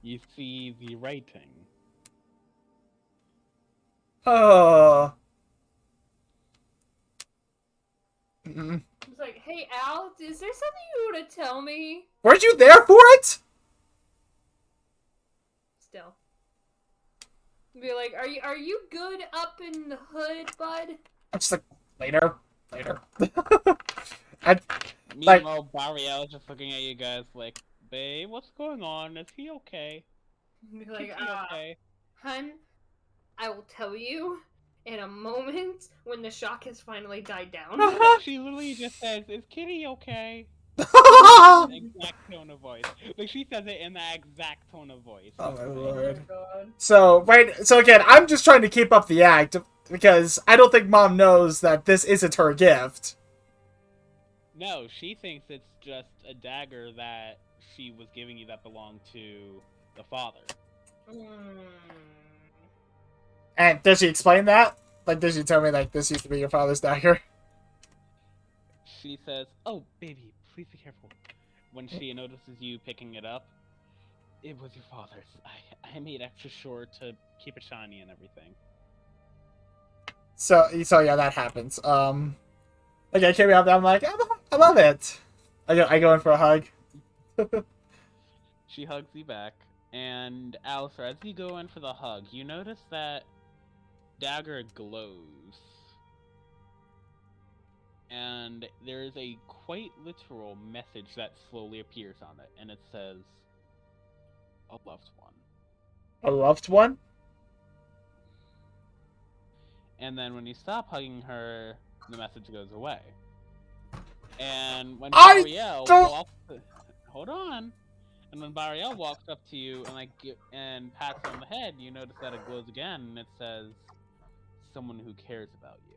You see the writing. Oh. Mm. It's like, hey, Al, is there something you want to tell me? Weren't you there for it? Still. Be like, are you good up in the hood, bud? I'm just like, later. I, Meanwhile, Barriel is just looking at you guys like, babe, what's going on? Is he okay? Be Is like, he okay? hun, I will tell you in a moment when the shock has finally died down. She literally just says, is Kitty okay? oh Exact tone of voice. Like, she says it in that exact tone of voice. my Oh lord. God. So again, I'm just trying to keep up the act because I don't think Mom knows that this isn't her gift. No, she thinks it's just a dagger that she was giving you that belonged to the father. And does she explain that? Like, does she tell me, like, this used to be your father's dagger? She says, oh, baby, please be careful. When she notices you picking it up, it was your father's. I made extra sure to keep it shiny and everything. So yeah, that happens. Okay, carry out. I'm like, I love it. I go in for a hug. She hugs you back, and Alistair, as you go in for the hug, you notice that dagger glows. And there is a quite literal message that slowly appears on it, and it says, a loved one. A loved one? And then when you stop hugging her, the message goes away. And when I Bariel don't- walks... Hold on. And when Bariel walks up to you and pats you on the head, you notice that it glows again, and it says, someone who cares about you.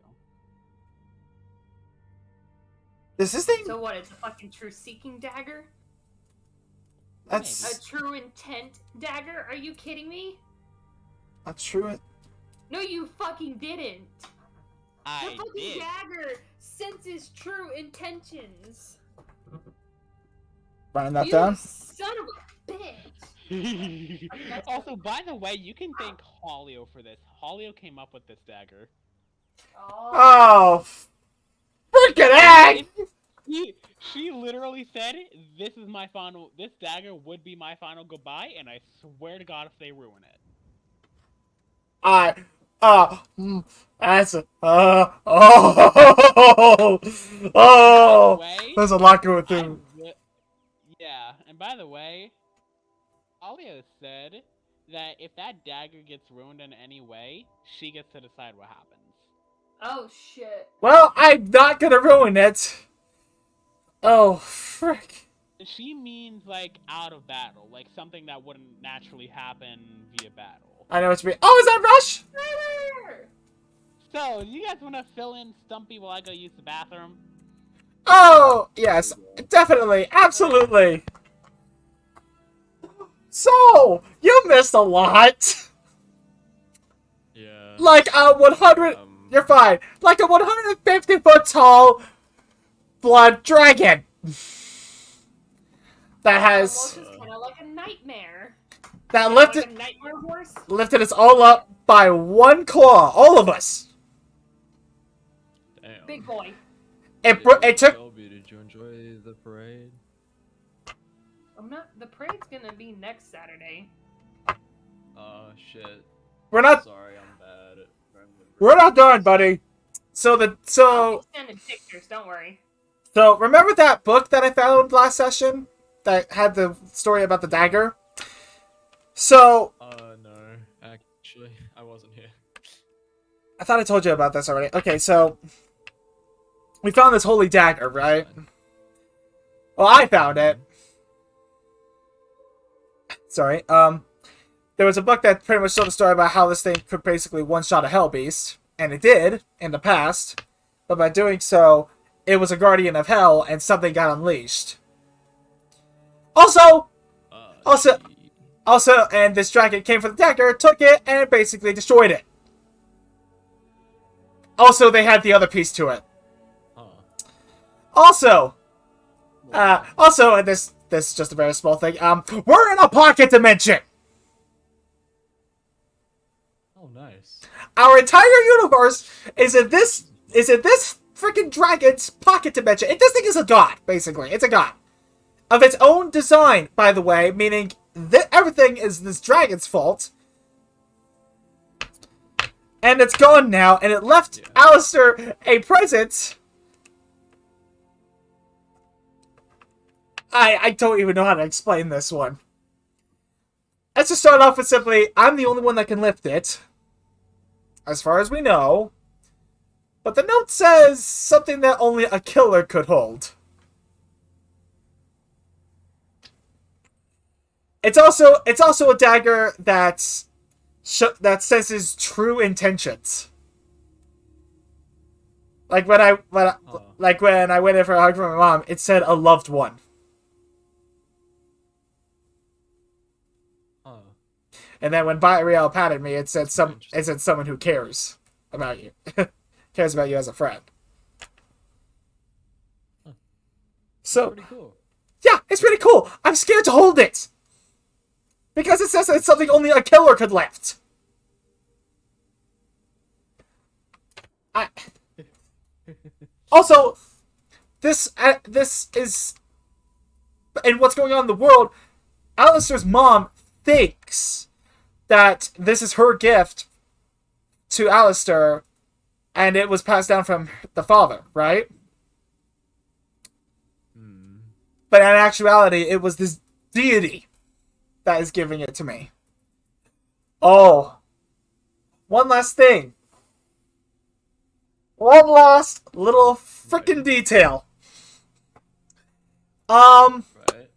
Is this thing? So what? It's a fucking truth-seeking dagger? That's A true intent dagger? Are you kidding me? not true. No, you fucking didn't. The I fucking did. dagger senses true intentions. Writing that You down. son of a bitch. Also, by the way, you can thank Hollio for this. Hollio came up with this dagger. Oh, freaking egg! She literally said, this dagger would be my final goodbye, and I swear to God if they ruin it. That's By the way, there's a lot going through. Yeah, and by the way, Hollio said that if that dagger gets ruined in any way, she gets to decide what happens. Oh shit. Well, I'm not gonna ruin it. Oh, frick. She means, like, out of battle, like something that wouldn't naturally happen via battle. I know what you mean. Oh, is that Rush? So, you guys want to fill in Stumpy while I go use the bathroom? Oh, yes, definitely, absolutely. So, you missed a lot. Yeah. Like a 100. You're fine. Like a 150-foot tall blood dragon. That has Almost kind of like a nightmare. that Like lifted a nightmare horse. lifted us all up by one claw, all of us. Damn. Big boy. It took. Shelby, did you enjoy the parade? I'm not. The parade's gonna be next Saturday. Shit. We're not. Sorry, I'm bad at remembering. We're not done, buddy. So I'll be sending pictures. Don't worry. So remember that book that I found last session that had the story about the dagger? So No. Actually, I wasn't here. I thought I told you about this already. Okay, so we found this holy dagger, right? Well, I found it. Sorry. There was a book that pretty much told a story about how this thing could basically one-shot a hell beast, and it did in the past. But by doing so, it was a guardian of hell, and something got unleashed. Also, and this dragon came for the dagger, took it, and basically destroyed it. Also, they had the other piece to it. Huh. Also, and this is just a very small thing. We're in a pocket dimension. Oh, nice. Our entire universe is in this freaking dragon's pocket dimension. And this thing is a god, basically. It's a god of its own design, by the way, meaning that everything is this dragon's fault. And it's gone now, and it left Alistair a present. I don't even know how to explain this one. Let's just start off with simply, I'm the only one that can lift it. As far as we know. But the note says something that only a killer could hold. It's also a dagger that senses true intentions. Like when I went in for a hug from my mom, it said a loved one. And then when Viris patted me, it said someone who cares about you, cares about you as a friend. So, Pretty cool. Yeah, it's pretty cool. I'm scared to hold it because it says that it's something only a killer could lift. Also, this is, and what's going on in the world. Alistair's mom thinks that this is her gift to Alistair, and it was passed down from the father, right? But in actuality, it was this deity that is giving it to me. Oh. One last thing. One last little freaking detail. Right.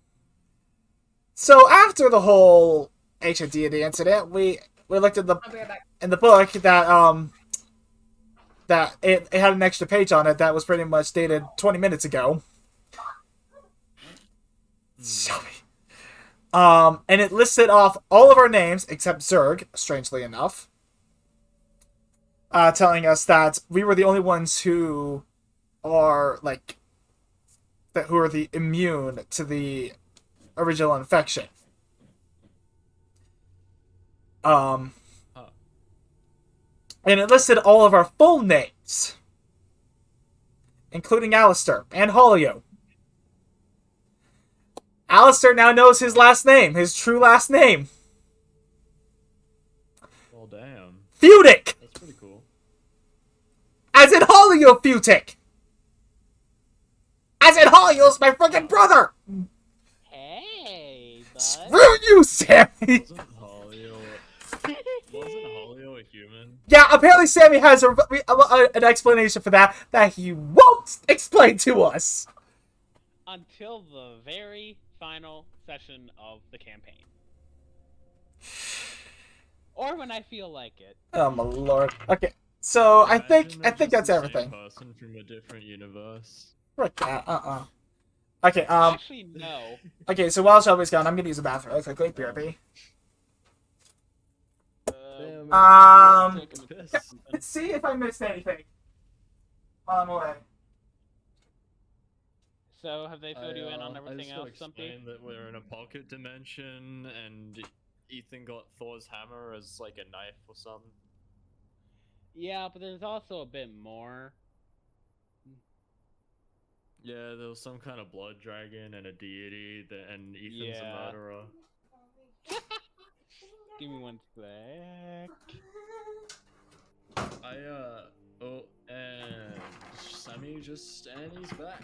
So after the whole ancient deity incident, we looked at in the book that that it had an extra page on it that was pretty much dated 20 minutes ago. Sorry. And it listed off all of our names except Zerg, strangely enough. Telling us that we were the only ones who are who are the immune to the original infection. And it listed all of our full names, including Alistair and Holio. Alistair now knows his last name, his true last name. Well, damn. Futic! That's pretty cool. As in Holio Futic! As in Holio's my freaking brother! Hey, bud. Screw you, Sammy! Wasn't Holio a human? Yeah, apparently Sammy has an explanation for that he won't explain to us. Until the very final session of the campaign. Or when I feel like it. Oh my lord. Okay, so I think Imagine they're that's just the everything. same person from a different universe. Frick that. Okay, Actually, no. okay, so while Shelby's gone, I'm gonna use the bathroom really quickly. BRB. Damn, Um, taking a piss. Let's see if I missed anything while I'm away. So, have they filled you in on I everything just else, gotta Stumpy? explain that we're in a pocket dimension, and Ethan got Thor's hammer as like a knife or something. Yeah, but there's also a bit more. Yeah, there was some kind of blood dragon and a deity, and Ethan's Yeah. a murderer. Give me one sec. Oh, and Sammy and he's back.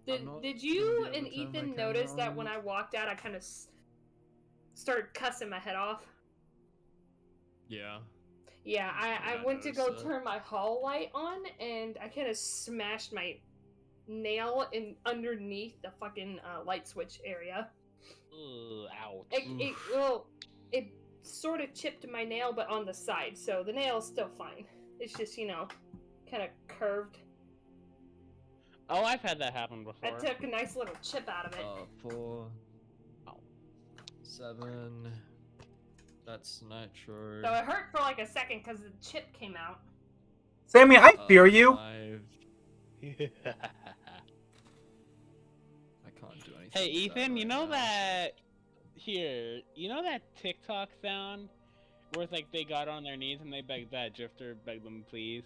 Did you and Ethan notice that when I walked out, I kind of started cussing my head off? Yeah. Yeah, I I went to go noticed that. turn my hall light on, and I kind of smashed my nail underneath the fucking light switch area. Ugh, ouch. It sort of chipped my nail, but on the side, so the nail is still fine. It's just, kind of curved. Oh, I've had that happen before. I took a nice little chip out of it. 4, 7, That's not true. So it hurt for like a second because the chip came out. Sammy, I fear you. I can't do anything. Hey, with that Ethan, you right know now. that... Here, you know that TikTok sound? Where it's like they got on their knees and they begged that drifter, beg them please?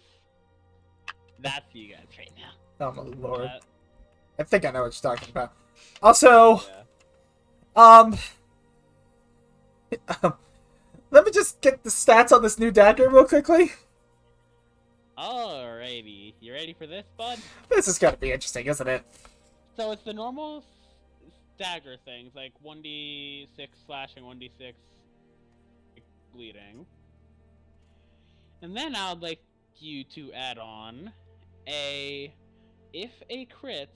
That's you guys right now. Oh my lord. That- I think I know what you're talking about. Also, yeah. let me just get the stats on this new dagger real quickly. Alrighty, you ready for this, bud? This is gonna be interesting, isn't it? So it's the normal dagger things, like 1d6 slashing, 1d6 bleeding. And then I'd like you to add on if a crit,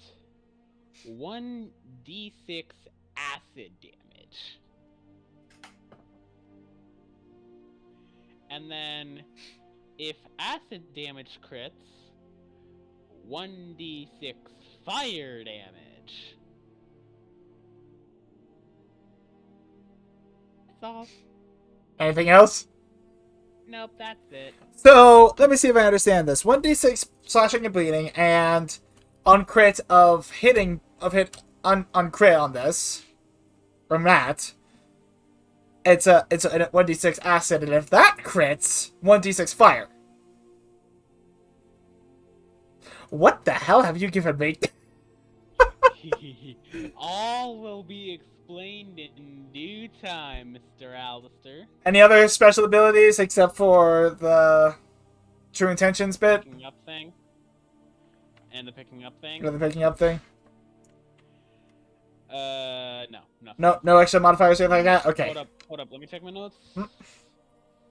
1d6 acid damage. And then if acid damage crits, 1d6 fire damage. That's all. Anything else? Nope, that's it. So, let me see if I understand this. 1d6 slashing and bleeding, and on crit of hitting, on crit on this, from that, it's a 1d6 acid, and if that crits, 1d6 fire. What the hell have you given me? All will be explained in due time, Mr. Alistair. Any other special abilities except for the true intentions bit? Picking up thing. And the picking up thing. Or the picking up thing? No, nothing. No extra modifiers or anything like that? Okay. Hold up, let me check my notes.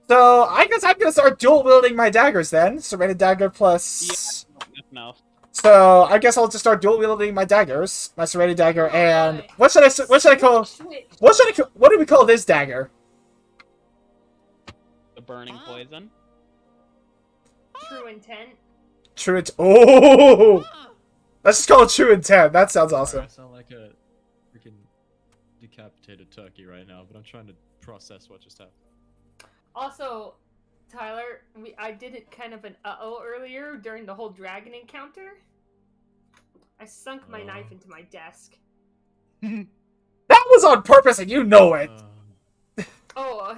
So, I guess I'm gonna start dual wielding my daggers then. Serrated dagger plus... No. So, I guess I'll just start dual wielding my daggers. My serrated dagger and... What should I call... Switch. What do we call this dagger? The burning poison. True intent. True intent. Oh! Let's just call it true intent. That sounds awesome. I sound like a freaking decapitated turkey right now, but I'm trying to process what just happened. Also, Tyler, I did it kind of an uh-oh earlier during the whole dragon encounter. I sunk my knife into my desk. That was on purpose and you know it. Oh,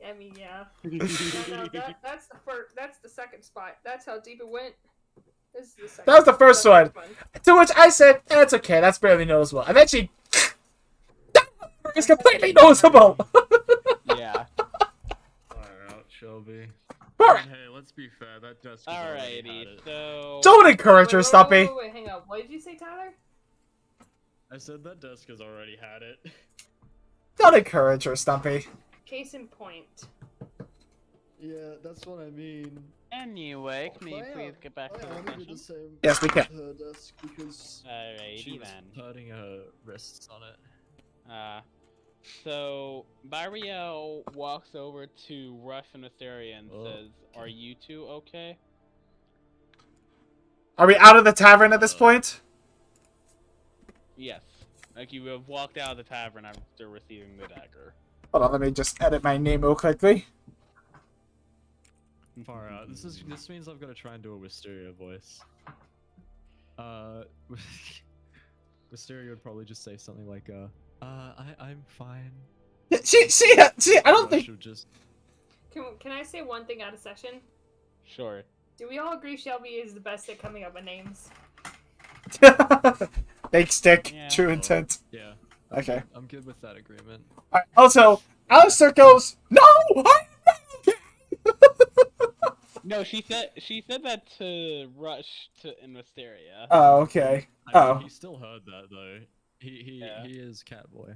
I mean, yeah. No, that's the first. That's the second spot. That's how deep it went. This is the second. That was the first That's one. fun. To which I said, that's okay, that's barely noticeable. And then she... That is completely noticeable! Yeah. Fire out, Shelby. Alright. Hey, let's be fair. That desk has already had Alrighty, it. so... Don't encourage her, Wait, Stumpy. wait, hang on. What did you say, Tyler? I said that desk has already had it. Don't encourage her, Stumpy. Case in point. Yeah, that's what I mean. Anyway, can you Why please not? get back to I the honor the session? same Yes, we can. her desk because Alrighty She was then. hurting her wrists on it. So Bariel walks over to Rush and Mysteria and Oh, says, "Are you two okay?" Are we out of the tavern at this point? Yes. Like you have walked out of the tavern after receiving the dagger. Hold on, let me just edit my name real quickly. Far out. This means I've got to try and do a Wisteria voice. Wisteria would probably just say something like, I'm fine. She, I don't Rush think... would just... Can I say one thing out of session? Sure. Do we all agree Shelby is the best at coming up with names? Big stick, Yeah. true intent. Yeah, Okay. I'm good with that agreement. Alright, also, Alistair goes, no! I'm not okay! No, she said that to Rush in Mysteria. Oh, okay. I mean, Oh. he still heard that though. He is Catboy.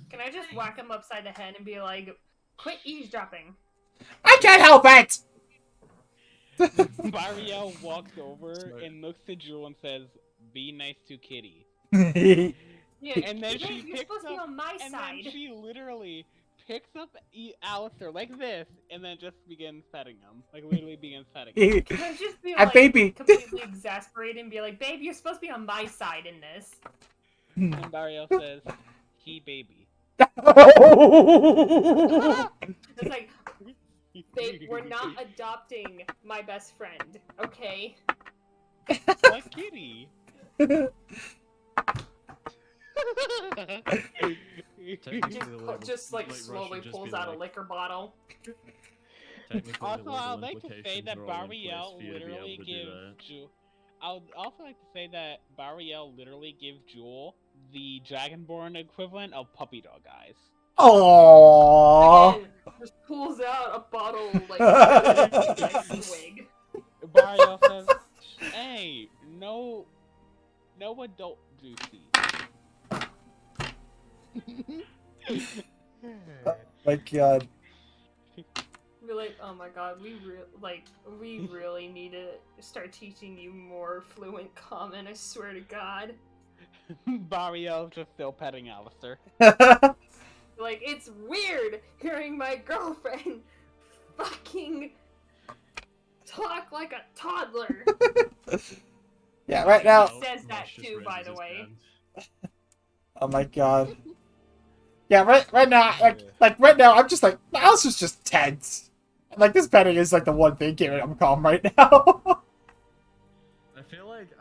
Can I just whack him upside the head and be like, quit eavesdropping? I can't help it! Bariel walks over Sorry. and looks at Jewel and says, "Be nice to Kitty." Yeah, And then she you're picks supposed to be up, on my and side. then she literally picks up Alistair like this, and then just begins petting him. Like literally begins petting him. Can I just be A like baby. completely exasperated and be like, babe, you're supposed to be on my side in this. And Bariel says, "He baby." It's like, we're not adopting my best friend, okay? What kitty? Just like Rush slowly would just pulls be out a like- liquor bottle. Technically, Also, the I'd legal like to say implications that are all in place Bariel for you to be literally able to do gives that. Jewel. I would also like to say that Bariel literally gives Jewel the Dragonborn equivalent of puppy dog eyes. Aww. Again, just pulls out a bottle, like, a swig. Bariel says, "Hey, no adult juicy." My God. Be like, oh my god, we really need to start teaching you more fluent common, I swear to God. Bariel just still petting Alistair. Like, it's weird hearing my girlfriend fucking talk like a toddler. Yeah, right now. He says that Rush just too, by raises the his way. hand. Oh my God. Yeah, right now, like right now, I'm just like, Alistair's just tense. Like, this petting is like the one thing keeping him calm right now.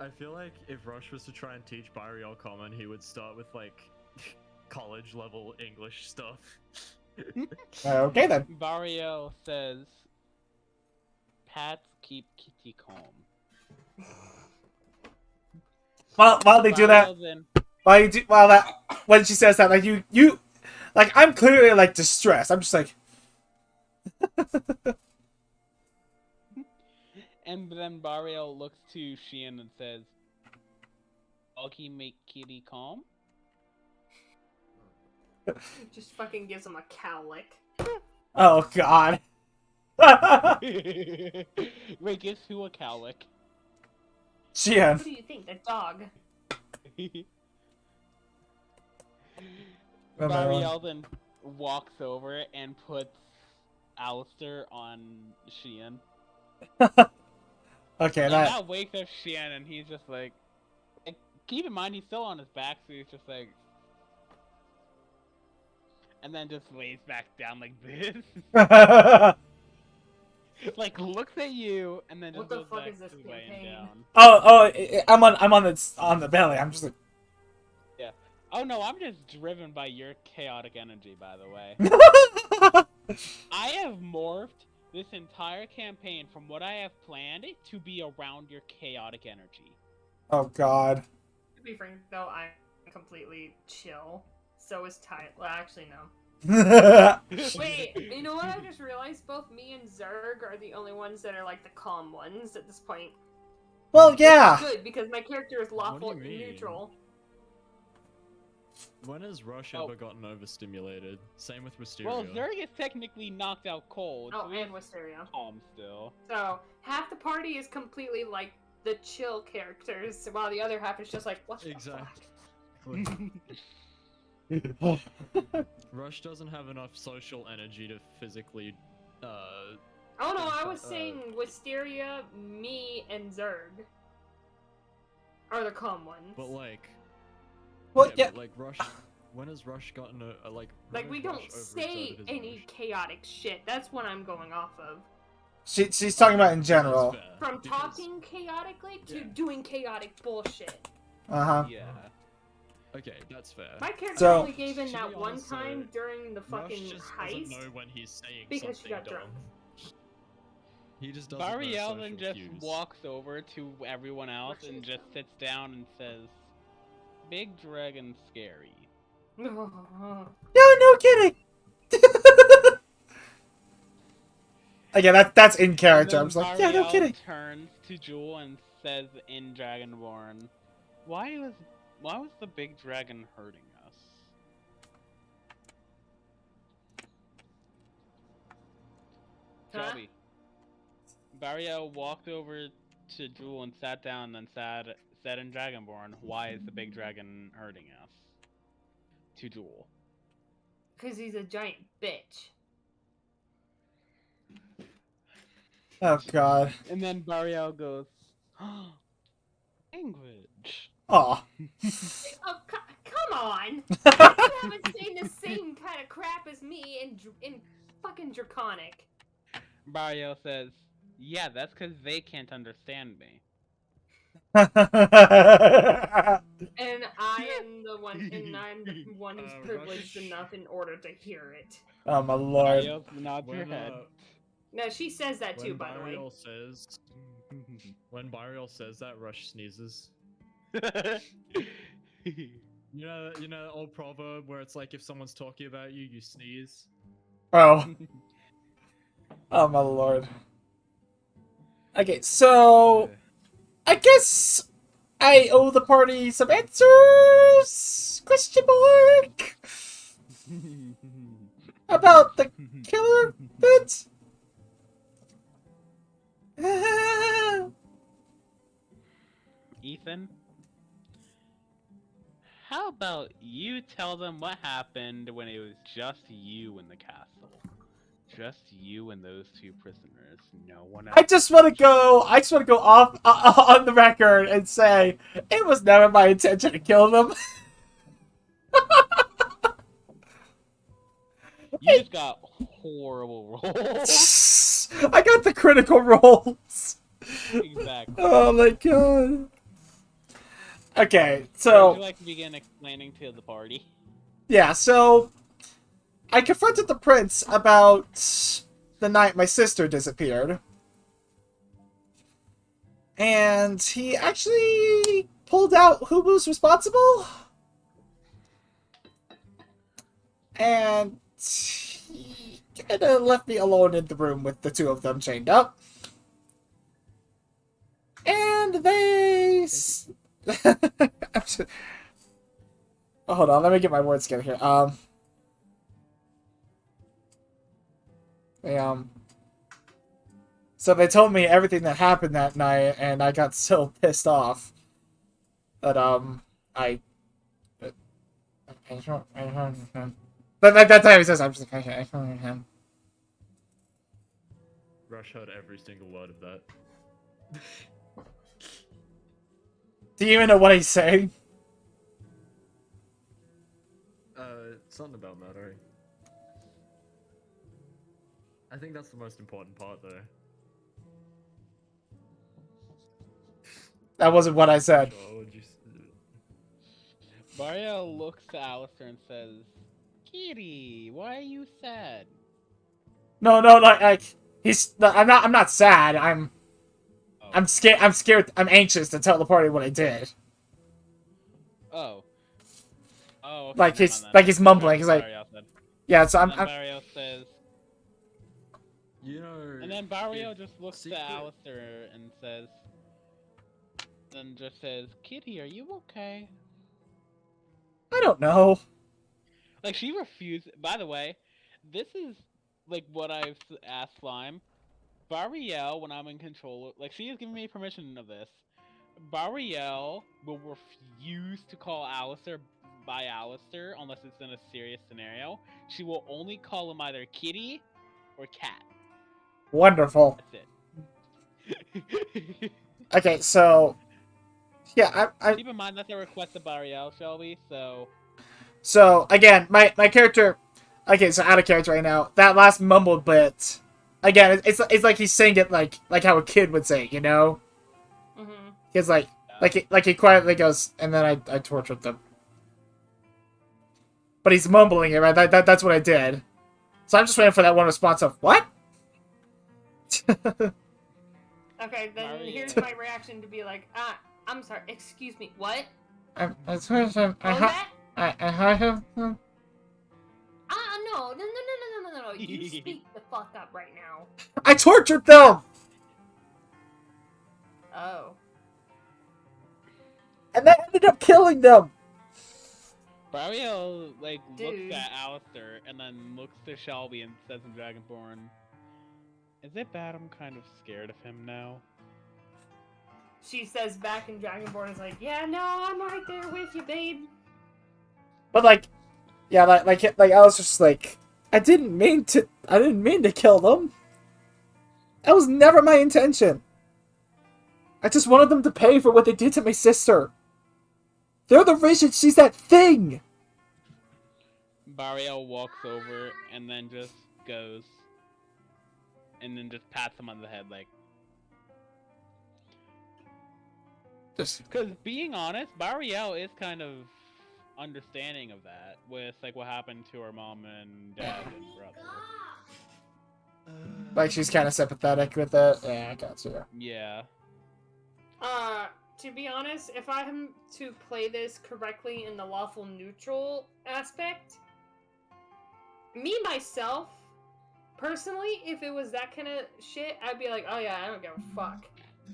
I feel like if Rush was to try and teach Barial Common, he would start with like college level English stuff. Okay then. Bariel says, "Pats keep kitty calm." While they do that, Bariel then when she says that, like you, like I'm clearly like distressed. I'm just like, And then Bariel looks to Sheehan and says, "Doggy make kitty calm?" Just fucking gives him a cow lick. oh God. Wait, gives who a cowlick? Jian. What do you think? The dog? Bariel then walks over and puts Alistair on Sheehan. Okay, And that. that wakes up Sheehan and he's just like, keep in mind he's still on his back, so he's just like, and then just lays back down like this. Like looks at you and then just What the goes fuck back is this to laying campaign? down. I'm on the belly. I'm just like. Oh no, I'm just driven by your chaotic energy, by the way. I have morphed this entire campaign from what I have planned to be around your chaotic energy. Oh God. To be frank, though, I'm completely chill. So is Ty. Well, actually, no. Wait, you know what? I just realized both me and Zerg are the only ones that are like the calm ones at this point. Well, yeah. Good, because my character is lawful What do you mean? neutral. When has Rush Oh. ever gotten overstimulated? Same with Wisteria. Well, Zerg is technically knocked out cold, Oh, so he's and Wisteria. calm still. So, half the party is completely like the chill characters, while the other half is just like, what the Exactly. fuck? Rush doesn't have enough social energy to physically, Oh no, I was saying Wisteria, me, and Zerg are the calm ones. but like, Well, yeah. but, like Rush. When has Rush gotten a like? Like, when we has don't Rush say overexerted his any emotions? chaotic shit. That's what I'm going off of. She's talking about in general. That's fair, From because- talking chaotically to Yeah. doing chaotic bullshit. Yeah. Okay, that's fair. My character So- only gave in To that be one honest, time during the Rush fucking just heist. doesn't know when he's saying because she something got dumb. drunk. He just doesn't know Bariel then social just cues. walks over to everyone else and just sits down and says, "Big dragon scary." Yeah, no kidding. Again, that's in character. I'm And just then like, yeah, no Bariel kidding. turns to Jewel and says in Dragonborn, why was the big dragon hurting us?" Huh? Shelby. Bariel walked over to Jewel and sat down and said in Dragonborn, "Why is the big dragon hurting us?" To Jewel. Because he's a giant bitch. Oh God. And then Bariel goes, "Language." Aw. Oh, come on! You haven't seen the same kind of crap as me in fucking Draconic. Barrio says, yeah, that's because they can't understand me. And I am the one, and I'm the one who's privileged enough in order to hear it. Oh my lord. Barrio nods her head. No, she says that too, When by the way. Barial says, when Barial says that, Rush sneezes. You know the old proverb where it's like if someone's talking about you, you sneeze. Oh. Oh my lord. Okay, so I guess I owe the party some answers? Question mark? About the killer bit? Ethan, how about you tell them what happened when it was just you in the castle? Just you and those two prisoners. No one else. I just want to go off on the record and say it was never my intention to kill them. You just got horrible rolls. I got the critical rolls. Exactly. Oh my god. Okay, Would so you like to begin explaining to the party? yeah, so I confronted the prince about the night my sister disappeared. And he actually pulled out who was responsible. And he kind of left me alone in the room with the two of them chained up. And they... Oh, hold on, let me get my words together here. So they told me everything that happened that night, and I got so pissed off that But that time he says, I'm just like, I can't hear him. Rush heard every single word of that. Do you even know what he's saying? Something about murdering. I think that's the most important part, though. That wasn't what I said. Sure, would you... Barrio looks to Alistair and says, Kitty, why are you sad? No, like I'm not sad. I'm scared. I'm scared. I'm anxious to tell the party what I did. Oh. Oh. Okay, Like never he's mind then. like he's mumbling. He's like, Barrio said. yeah. So And I'm then Barrio says, You know... and then Barrio just looks secret- to Alistair and says, then just says, Kitty, are you okay? I don't know. Like, she refused. By the way, this is, like, what I've asked Slime. Barriel, when I'm in control, like, she has given me permission of this. Barriel will refuse to call Alistair by Alistair unless it's in a serious scenario. She will only call him either Kitty or Cat. Wonderful. That's it. Okay, so yeah, I Keep in mind that's a request of Barriel, Shelby, so... So again, my character. Okay, so out of character right now. That last mumbled bit. Again, it's like he's saying it like how a kid would say, you know. Mm-hmm. He's like he quietly goes, and then I tortured them. But he's mumbling it, right? That's what I did. So I'm just waiting for that one response of what? Okay, then Mario. here's my reaction to be like, I'm sorry, excuse me, what? I heard him. What was that? I heard him. No. You speak the fuck up right now. I tortured them, Oh. and that ended up killing them. Barriel, like, Dude. looks at Alistair and then looks to Shelby and says in Dragonborn, is it bad I'm kind of scared of him now? She says back in Dragonborn is like, yeah, no, I'm right there with you, babe. But like, yeah, like I was just like, I didn't mean to kill them. That was never my intention. I just wanted them to pay for what they did to my sister. They're the reason she's that thing! Barrio walks over and then just goes, and then just pats him on the head, like. Just, Because being honest, Barrio is kind of understanding of that with like what happened to her mom and dad and brother. like, she's kind of sympathetic with it. Yeah, I got you. Yeah. To be honest, if I'm to play this correctly in the lawful neutral aspect, me myself, personally, if it was that kind of shit, I'd be like, oh yeah, I don't give a fuck.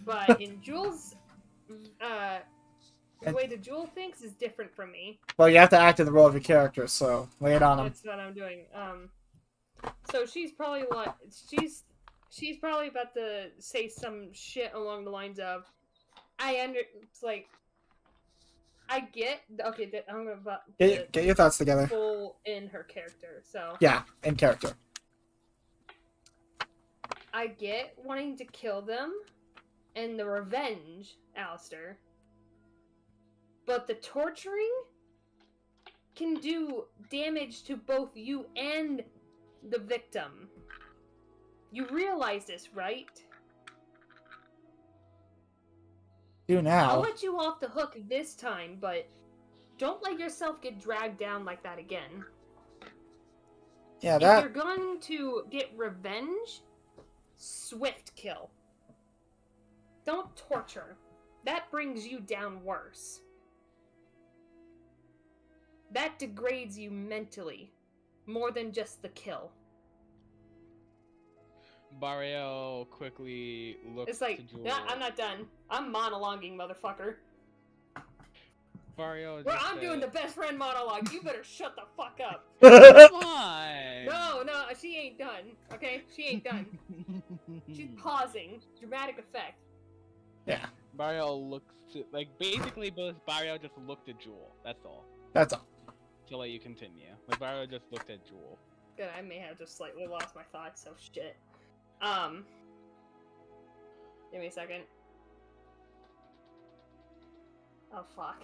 But in Jules, the way the Jewel thinks is different from me. Well, you have to act in the role of your character, so lay it on him. That's what I'm doing. So she's probably like, she's probably about to say some shit along the lines of, it's like, I get, okay, I'm gonna Get your thoughts together. full in her character, so. Yeah, in character. I get wanting to kill them, and the revenge, Alistair. But the torturing can do damage to both you and the victim. You realize this, right? Do now. I'll let you off the hook this time, but don't let yourself get dragged down like that again. Yeah, If that. you're going to get revenge, swift kill. Don't torture. That brings you down worse. That degrades you mentally, more than just the kill. Barrio quickly looks It's like, to Jewel. nah, I'm not done. I'm monologuing, motherfucker. Barrio Where just I'm doing the best friend monologue, you better shut the fuck up. Come on. No, she ain't done. Okay, she ain't done. She's pausing. Dramatic effect. Yeah, Barrio looks to, like, basically both Barrio just looked at Jewel. That's all. that's all. To let you continue. Like, Barrio just looked at Jewel. Good, I may have just slightly lost my thoughts, so shit. Give me a second. Oh, fuck.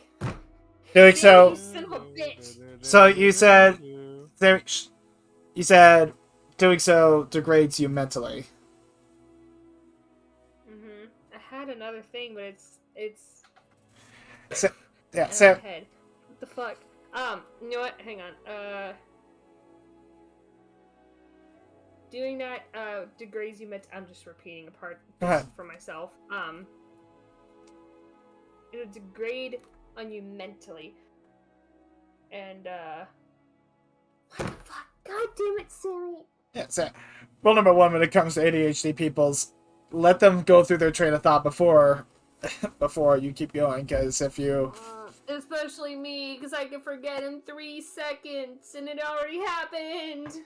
Doing so. You son of a bitch! So you said there. You said doing so degrades you mentally. Mm-hmm. I had another thing, but it's So, yeah. out of So my head. What the fuck? You know what? Hang on. Doing that, degrades you I'm just repeating a part Go ahead. for myself. It'll degrade on you mentally. And, what the fuck? God damn it, Sammy! yeah. So rule number one when it comes to ADHD people's, let them go through their train of thought before you keep going. Because if you Especially me, because I can forget in 3 seconds, and it already happened.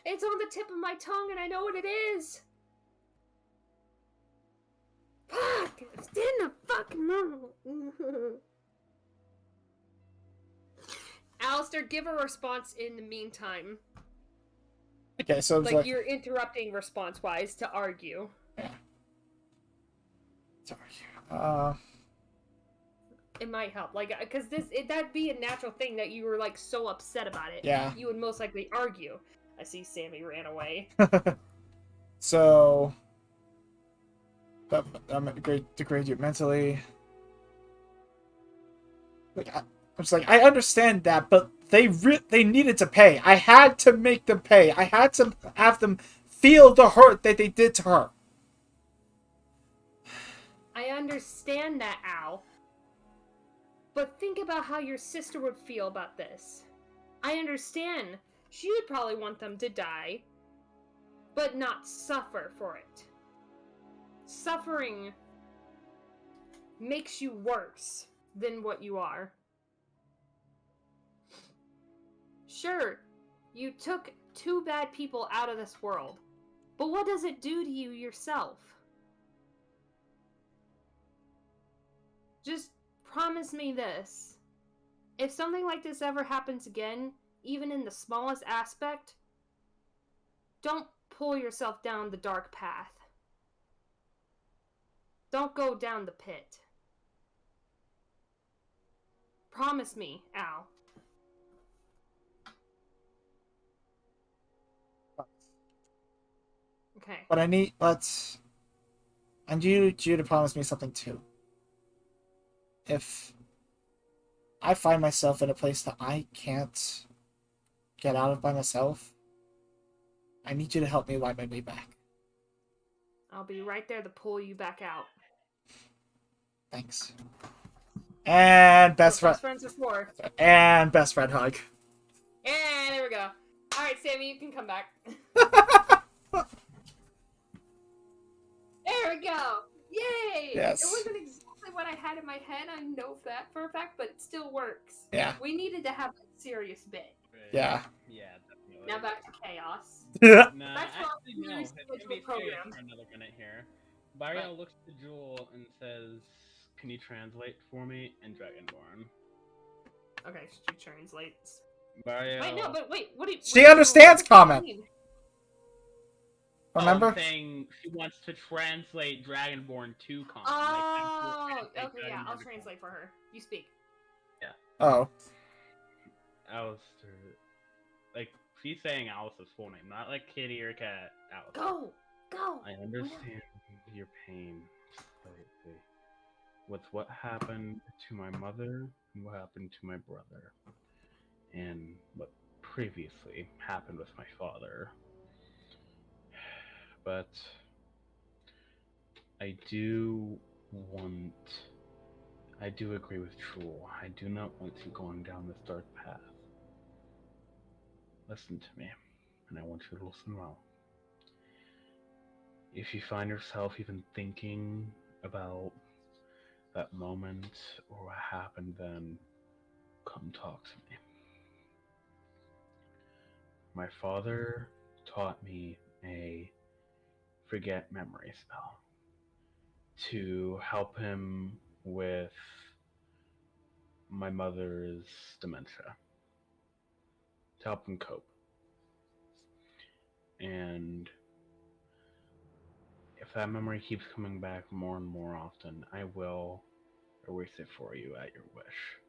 It's on the tip of my tongue, and I know what it is. Fuck! It's in the fucking mouth. Alistair, give a response in the meantime. okay, so it's like you're interrupting response-wise to argue. sorry. It might help, like, because that'd be a natural thing that you were like so upset about it. Yeah. You would most likely argue. I see Sammy ran away. So that degrade you mentally. Like I'm just like I understand that, but they needed to pay. I had to make them pay. I had to have them feel the hurt that they did to her. I understand that, Al. But think about how your sister would feel about this. I understand. She would probably want them to die, but not suffer for it. Suffering makes you worse than what you are. Sure, you took 2 bad people out of this world, but what does it do to you yourself? Just promise me this. If something like this ever happens again, even in the smallest aspect, don't pull yourself down the dark path. Don't go down the pit. Promise me, Al. Okay. But I need you to promise me something too. If I find myself in a place that I can't get out of by myself, I need you to help me find my way back. I'll be right there to pull you back out. Thanks. And best friend. Best friends before. And best friend hug. And there we go. All right, Sammy, you can come back. There we go. Yay! Yes. It wasn't exactly what I had in my head. I know that for a fact, but it still works. Yeah. We needed to have a serious bit. Yeah. Yeah, definitely. Now back to chaos. Yeah. Nah, That's why actually, we no. used It's to gonna be go to a serious program. for another minute here. Barrio looks to Jewel and says, "Can you translate for me in Dragonborn?" Okay, she translates. Barrio. Wait, no, but wait, what do you... She understands what do you comment. mean? Remember? I'm saying she wants to translate Dragonborn to common. Oh, okay, yeah, I'll translate for her. You speak. Oh. Alistair. Like, she's saying Alice's full name, not like kitty or cat. Alice. Go! I understand your pain slightly. With what happened to my mother and what happened to my brother. And what previously happened with my father. But I do agree with Jewel. I do not want you going down this dark path. Listen to me, and I want you to listen well. If you find yourself even thinking about that moment or what happened then, come talk to me. My father taught me a forget memory spell to help him with my mother's dementia, to help him cope. And if that memory keeps coming back more and more often, I will erase it for you at your wish.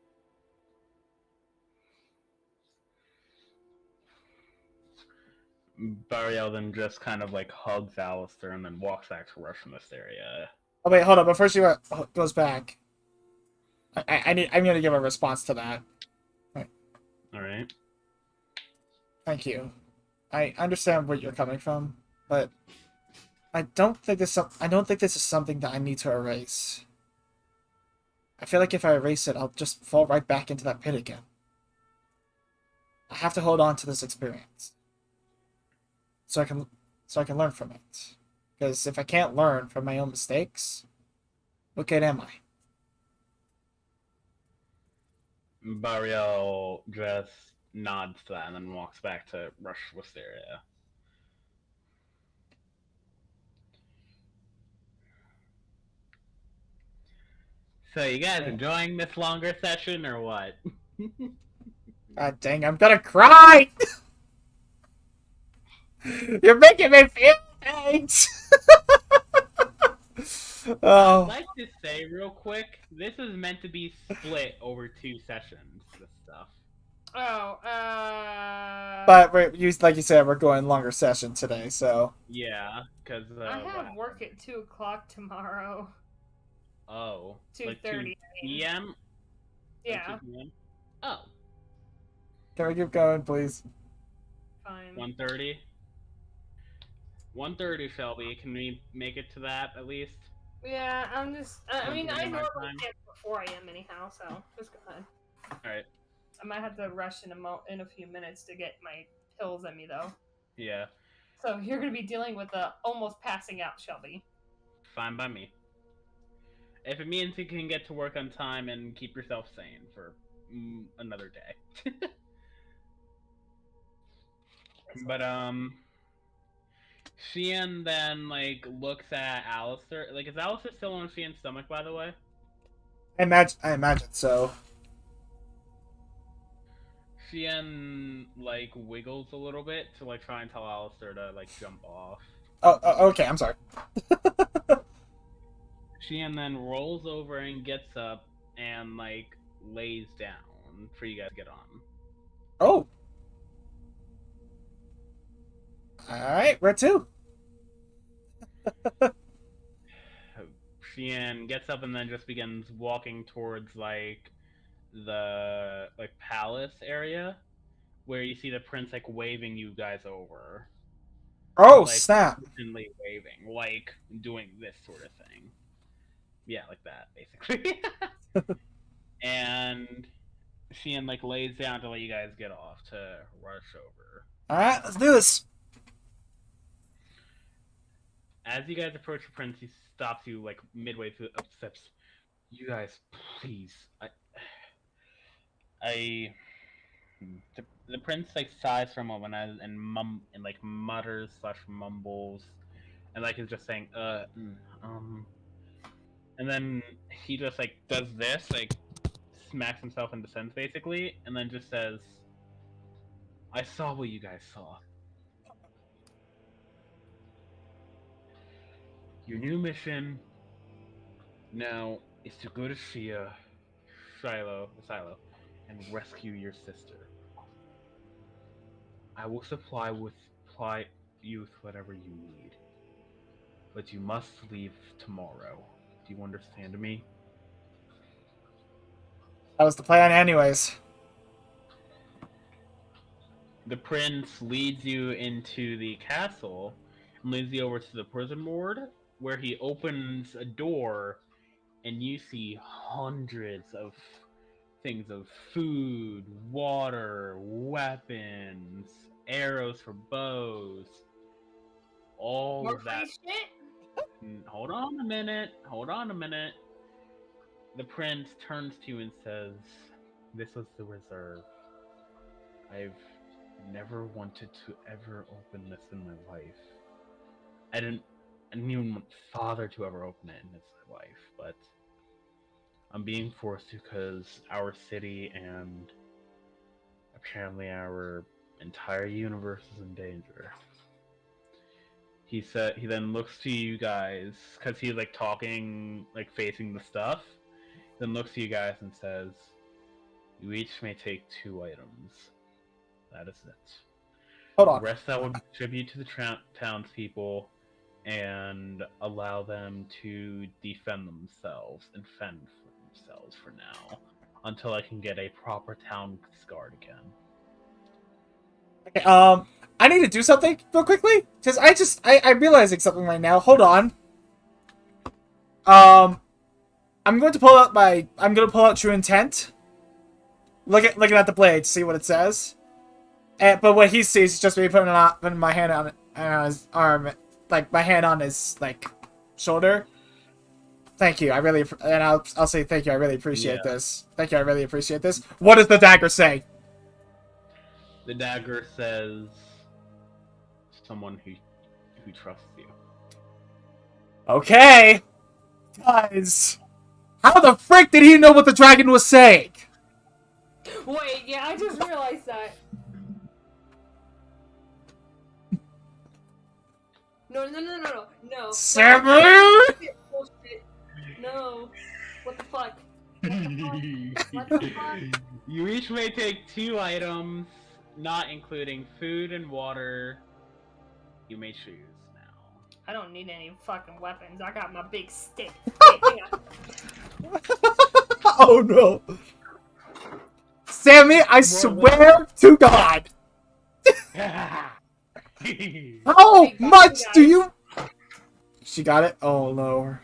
Bariel then just kind of like hugs Alistair and then walks back to Rush from this area. Oh wait, hold on. Before she goes back, I'm gonna give a response to that. All right. Thank you. I understand where you're coming from, but I don't think this is something that I need to erase. I feel like if I erase it, I'll just fall right back into that pit again. I have to hold on to this experience, so I can learn from it. Because if I can't learn from my own mistakes, what good am I? Bariel just nods to that and then walks back to Rush Wisteria. So you guys enjoying this longer session or what? God dang, I'm gonna cry! You're making me feel things! Oh. I'd like to say real quick, this is meant to be split over 2 sessions, this stuff. Oh, But like you said, we're going longer session today, so... Yeah, because... I have work at 2 o'clock tomorrow. Oh. 2:30. Like 2 p.m.? Yeah. 2 p.m.? Oh. Can we keep going, please? Fine. 1:30? 1:30, Shelby. Can we make it to that, at least? Yeah, I'm just... I mean, I Something in my normally time? get before I am anyhow, so just go ahead. Alright. I might have to rush in a few minutes to get my pills in me, though. Yeah. So you're going to be dealing with almost passing out, Shelby. Fine by me. If it means you can get to work on time and keep yourself sane for another day. But, Sheehan then, like, looks at Alistair. Like, is Alistair still on Sheehan's stomach, by the way? I imagine so. Sheehan, like, wiggles a little bit to, like, try and tell Alistair to, like, jump off. Oh, okay, I'm sorry. Sheehan then rolls over and gets up and, like, lays down for you guys to get on. Oh. Alright, where to? Xian gets up and then just begins walking towards like the palace area where you see the prince like waving you guys over. Oh, Like snap. openly waving, like doing this sort of thing. Yeah, like that, basically. And Xian like lays down to let you guys get off to rush over. Alright, let's do this. As you guys approach the prince, he stops you like midway through the steps. You guys, please, the prince like sighs for a moment and like mutters / mumbles, and like is just saying and then he just like does this, like smacks himself into sense basically, and then just says, "I saw what you guys saw. Your new mission now is to go to Shiloh, and rescue your sister. I will supply you with whatever you need, but you must leave tomorrow. Do you understand me?" That was the plan anyways. The prince leads you into the castle and leads you over to the prison ward, where he opens a door and you see hundreds of things of food, water, weapons, arrows for bows, all More of that. free shit? Hold on a minute. The prince turns to you and says, "This was the reserve. I've never wanted to ever open this in my life. I didn't even want father to ever open it in his life, but I'm being forced to because our city and apparently our entire universe is in danger." He then looks to you guys, because he's like talking, like facing the stuff, then looks to you guys and says, "You each may take 2 items. That is it. Hold The on. rest I will distribute to the townspeople and allow them to defend themselves and fend for themselves for now, until I can get a proper town guard again." Okay, I need to do something real quickly, because I'm realizing something right now. Hold on. I'm going to pull out True Intent. Looking at the blade, see what it says. But what he sees is just me putting my hand on his arm, like my hand on his like shoulder. Thank you, I'll say thank you. I really appreciate this. Thank you, I really appreciate this. What does the dagger say? The dagger says, "Someone who trusts you." Okay, guys, how the frick did he know what the dragon was saying? Wait, yeah, I just realized that. No. Samuel! Bullshit. No. What the fuck? What the fuck? You each may take 2 items, not including food and water. You may choose now. I don't need any fucking weapons. I got my big stick. Wait, hang on. Oh no. Sammy, I swear to God. How much do you... She got it? Oh no.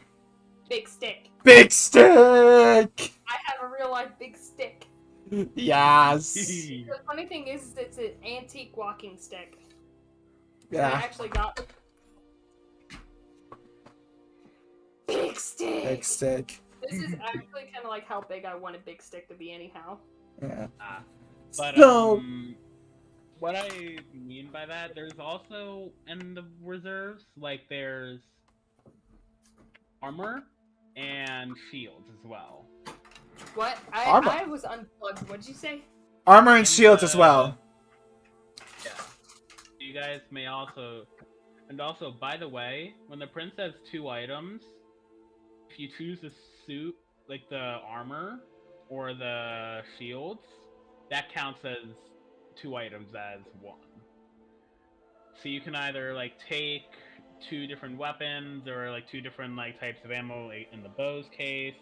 Big stick. Big stick! I have a real life big stick. Yes. The funny thing is, it's an antique walking stick. I Yeah. actually got big stick. Big stick. This is actually kind of like how big I want a big stick to be, anyhow. Yeah. But So... what I mean by that, there's also in the reserves, like there's armor and shields as well. What? Armor. I was unplugged. What'd you say? Armor and shields as well. Yeah. You guys may also... And also, by the way, when the prince has 2 items, if you choose the suit, like the armor, or the shields, that counts as 2 items as 1. So you can either like take 2 different weapons or like 2 different like types of ammo like, in the bow's case,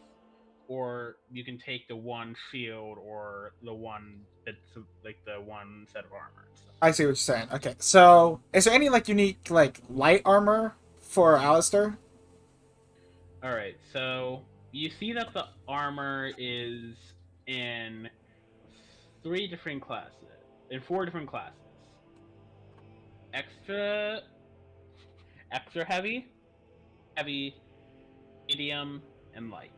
or you can take the 1 shield or the 1 that's like the 1 set of armor and stuff. I see what you're saying. Okay, so is there any like unique like light armor for Alistair? All right, so you see that the armor is in 3 different classes, in 4 different classes. Extra heavy, medium, and light.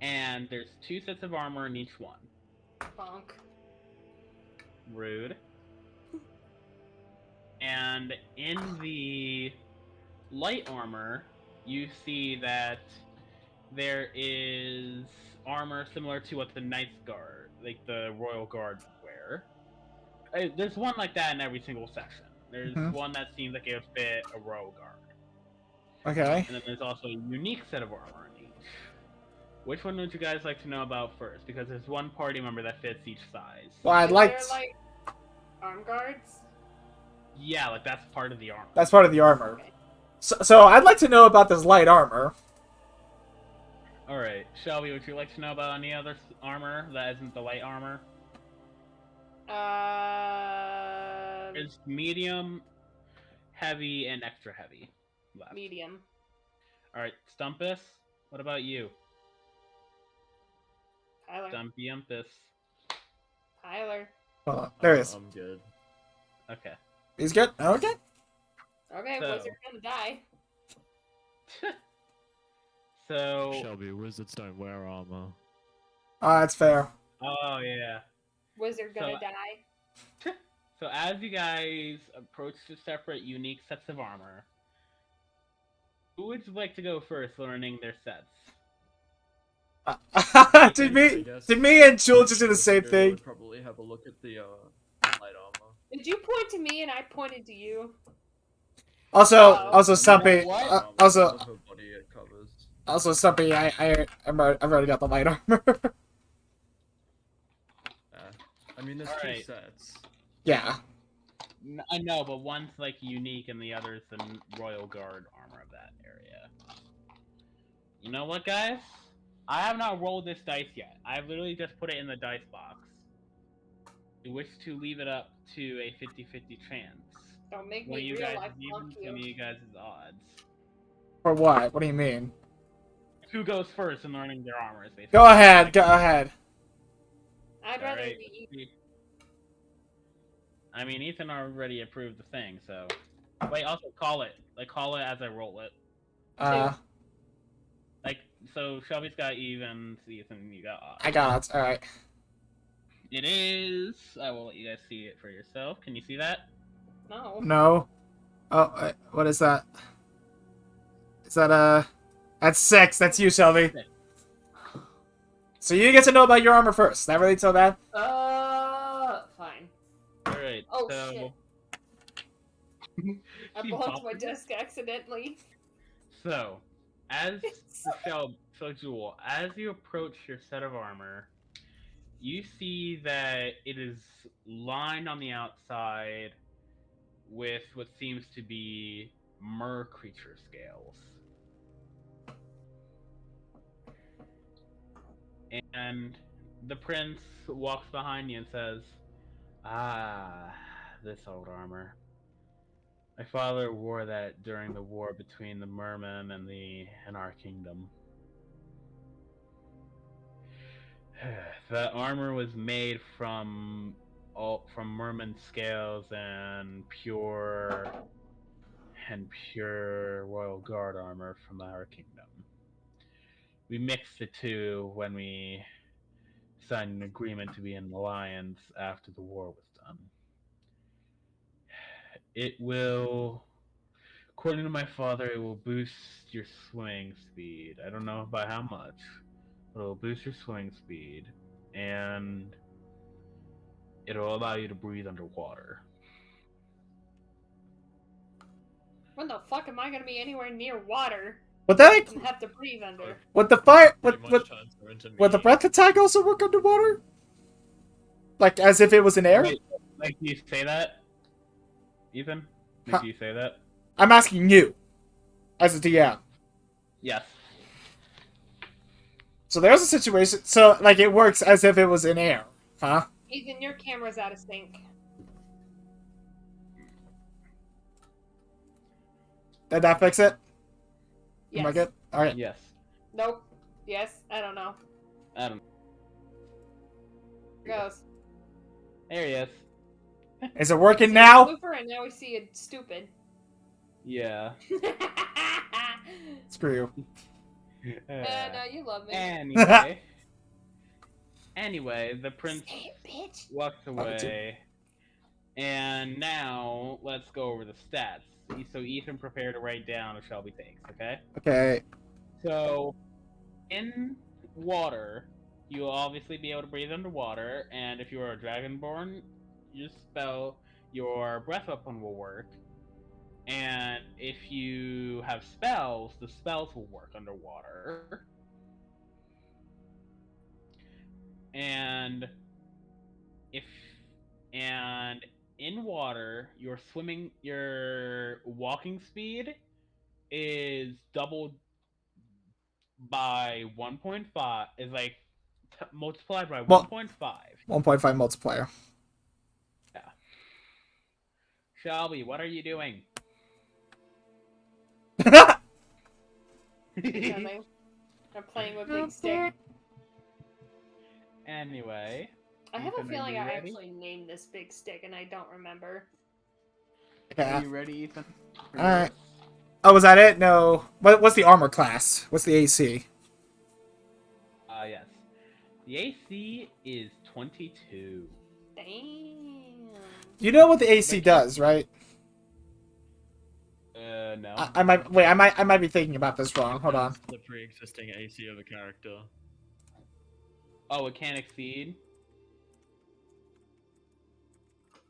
And there's 2 sets of armor in each one. Bonk. Rude. And in the light armor, you see that there is armor similar to what the Knights Guard, like the Royal Guard, wear. There's one like that in every single section. There's one that seems like it would fit a Royal Guard. Okay. And then there's also a unique set of armor in each. Which one would you guys like to know about first? Because there's one party member that fits each size. Well, I'd Is like. there, like, arm guards? Yeah, like that's part of the armor. That's part of the armor. So I'd like to know about this light armor. Alright, Shelby, would you like to know about any other armor that isn't the light armor? It's medium, heavy, and extra heavy left. Medium. Alright, Stumpus, what about you? Tyler. Stumpiumpus. Tyler. There he is. I'm good. Okay. He's good. Okay. Okay, So- wizard gonna die. So, Shelby, wizards don't wear armor. That's fair. oh yeah. Wizard gonna So- die. So as you guys approach the separate unique sets of armor, who would you like to go first learning their sets? Did me and Jewel just do the same thing? Would probably have a look at the light armor. Did you point to me and I pointed to you? Also, Stumpy. What? Also, Her body it covers. Stumpy. I've already got the light armor. I mean, there's Alright. 2 sets. Yeah. I know, but one's like unique and the other's the Royal Guard armor of that area. You know what, guys? I have not rolled this dice yet. I've literally just put it in the dice box. I wish to leave it up to a 50-50 chance. Don't make One of me you real guys life is fuck even, one of you. you guys is odds. For what? What do you mean? Who goes first in learning their armors, basically. Go ahead. Go ahead. I'd rather Alright. be I mean, Ethan already approved the thing, so... Wait, also call it. Like, call it as I roll it. Like, so Shelby's got evens, Ethan, you got odds. I got it. All right. It is... I will let you guys see it for yourself. Can you see that? no. No. Oh, what is that? Is that That's 6. That's you, Shelby. Six. So you get to know about your armor first. That really so bad? Fine. Alright, Oh, so... I She bumped popped my it. desk accidentally. So, Jewel, as you approach your set of armor, you see that it is lined on the outside with what seems to be mer creature scales. And the prince walks behind you and says, "Ah, this old armor. My father wore that during the war between the mermen and our kingdom. The armor was made from merman scales and pure Royal Guard armor from our kingdom. We mixed the two when we signed an agreement to be in alliance after the war was done. It will, according to my father, it will boost your swimming speed. I don't know by how much, but it will boost your swimming speed, and it'll allow you to breathe underwater." When the fuck am I gonna be anywhere near water What that? and have to breathe under? What the fire? Pretty What? much What? turns her into to me. Would the breath attack also work underwater? Like as if it was in air? Wait, like, do you say that, Ethan? Huh. Do you say that? I'm asking you, as a DM. Yes. So there's a situation. So like it works as if it was in air, huh? Ethan, your camera's out of sync. Did that fix it? Yes. Am I good? All right. Yes. Nope. Yes. I don't know. I don't. Here goes. There he is. Is it working See now? Looper, and now we see it stupid. Yeah. Screw you. No, you love me. Anyway, the prince Say it, bitch. walks Love it too. away, and now let's go over the stats. So Ethan, prepare to write down what Shelby takes. Okay. Okay. So, in water, you'll obviously be able to breathe underwater, and if you are a dragonborn, your breath weapon will work. And if you have spells, the spells will work underwater. And in water, your walking speed is doubled by 1.5. Is like multiplied by Well- 1.5. 1.5 multiplier. Yeah. Shelby, what are you doing? Nothing. I'm playing with Big Stick. Anyway, I have a Ethan, are feeling you I ready? actually named this Big Stick, and I don't remember. Are you ready, Ethan? for Alright. this? Oh, was that it? No. What's the armor class? What's the AC? Yes. The AC is 22. Damn. You know what the AC does, right? No. I might be thinking about this wrong. Hold on. The pre-existing AC of a character. Oh, it can't exceed?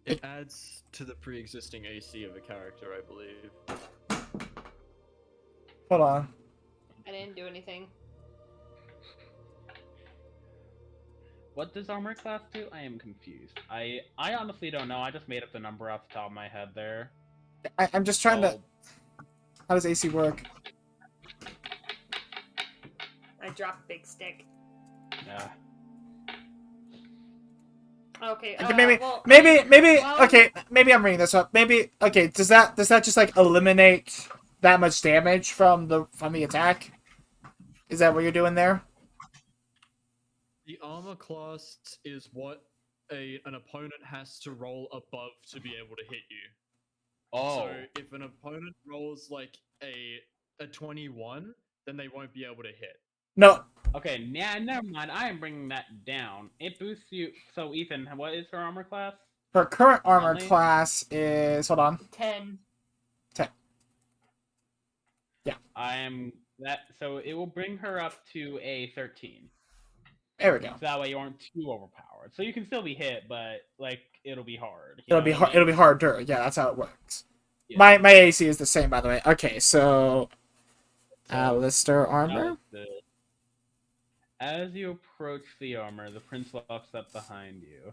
It adds to the pre-existing AC of a character, I believe. Hold on. I didn't do anything. What does armor class do? I am confused. I honestly don't know. I just made up the number off the top of my head there. I'm just trying to. Oh, How does AC work? I dropped Big Stick. yeah. Okay. Okay, maybe well, okay, maybe I'm reading this up. Maybe okay, does that just like eliminate that much damage from the attack? Is that what you're doing there? The armor class is what an opponent has to roll above to be able to hit you. Oh. So if an opponent rolls like a 21, then they won't be able to hit. No. Okay, never mind. I am bringing that down. It boosts you. So, Ethan, what is her armor class? Her current armor Currently? class is hold on. 10. 10. I am that. So it will bring her up to a 13. There we go. So that way you aren't too overpowered. So you can still be hit, but like it'll be hard. you It'll know be what I hard. mean? It'll be harder. Yeah, that's how it works. Yeah. My AC is the same, by the way. Okay, so So, Alistair armor. As you approach the armor, the prince walks up behind you,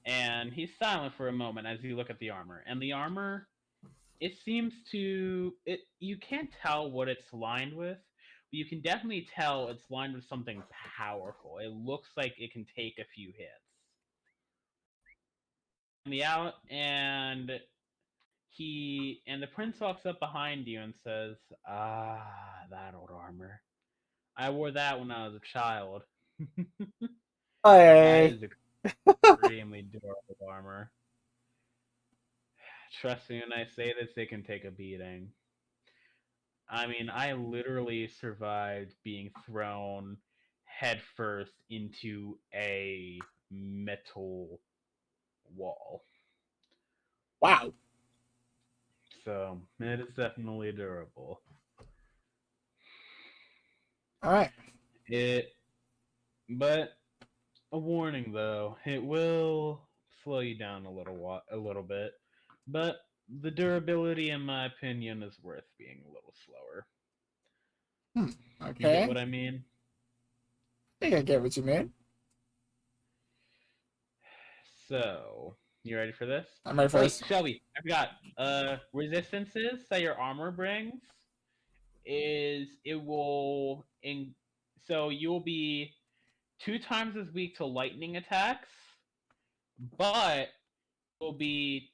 and he's silent for a moment as you look at the armor. And the armor, it seems to you can't tell what it's lined with, but you can definitely tell it's lined with something powerful. It looks like it can take a few hits. And the prince walks up behind you and says, "Ah, that old armor. I wore that when I was a child. That Hey. is extremely durable armor. Trust me when I say this, it can take a beating. I mean, I literally survived being thrown headfirst into a metal wall. Wow. So, it is definitely durable. All right. But a warning though, it will slow you down a little bit. But the durability, in my opinion, is worth being a little slower. You get Okay. what I mean? think I get what you mean. So, you ready for this? I'm ready for Wait, this. Shelby, I forgot. Resistances that your armor brings is it will in so you will be 2 times as weak to lightning attacks, but will be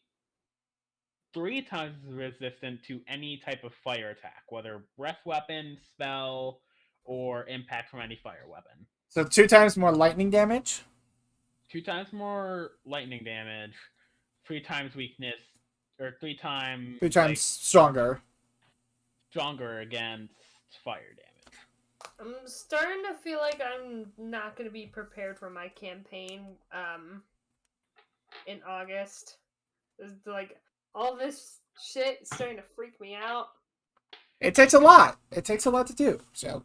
3 times as resistant to any type of fire attack, whether breath weapon, spell, or impact from any fire weapon. So 2 times more lightning damage. 2 times more lightning damage, 3 times weakness, or 3 times 3 times like stronger. stronger against fire damage. I'm starting to feel like I'm not going to be prepared for my campaign in August. It's like all this shit is starting to freak me out. It takes a lot. It takes a lot to do. So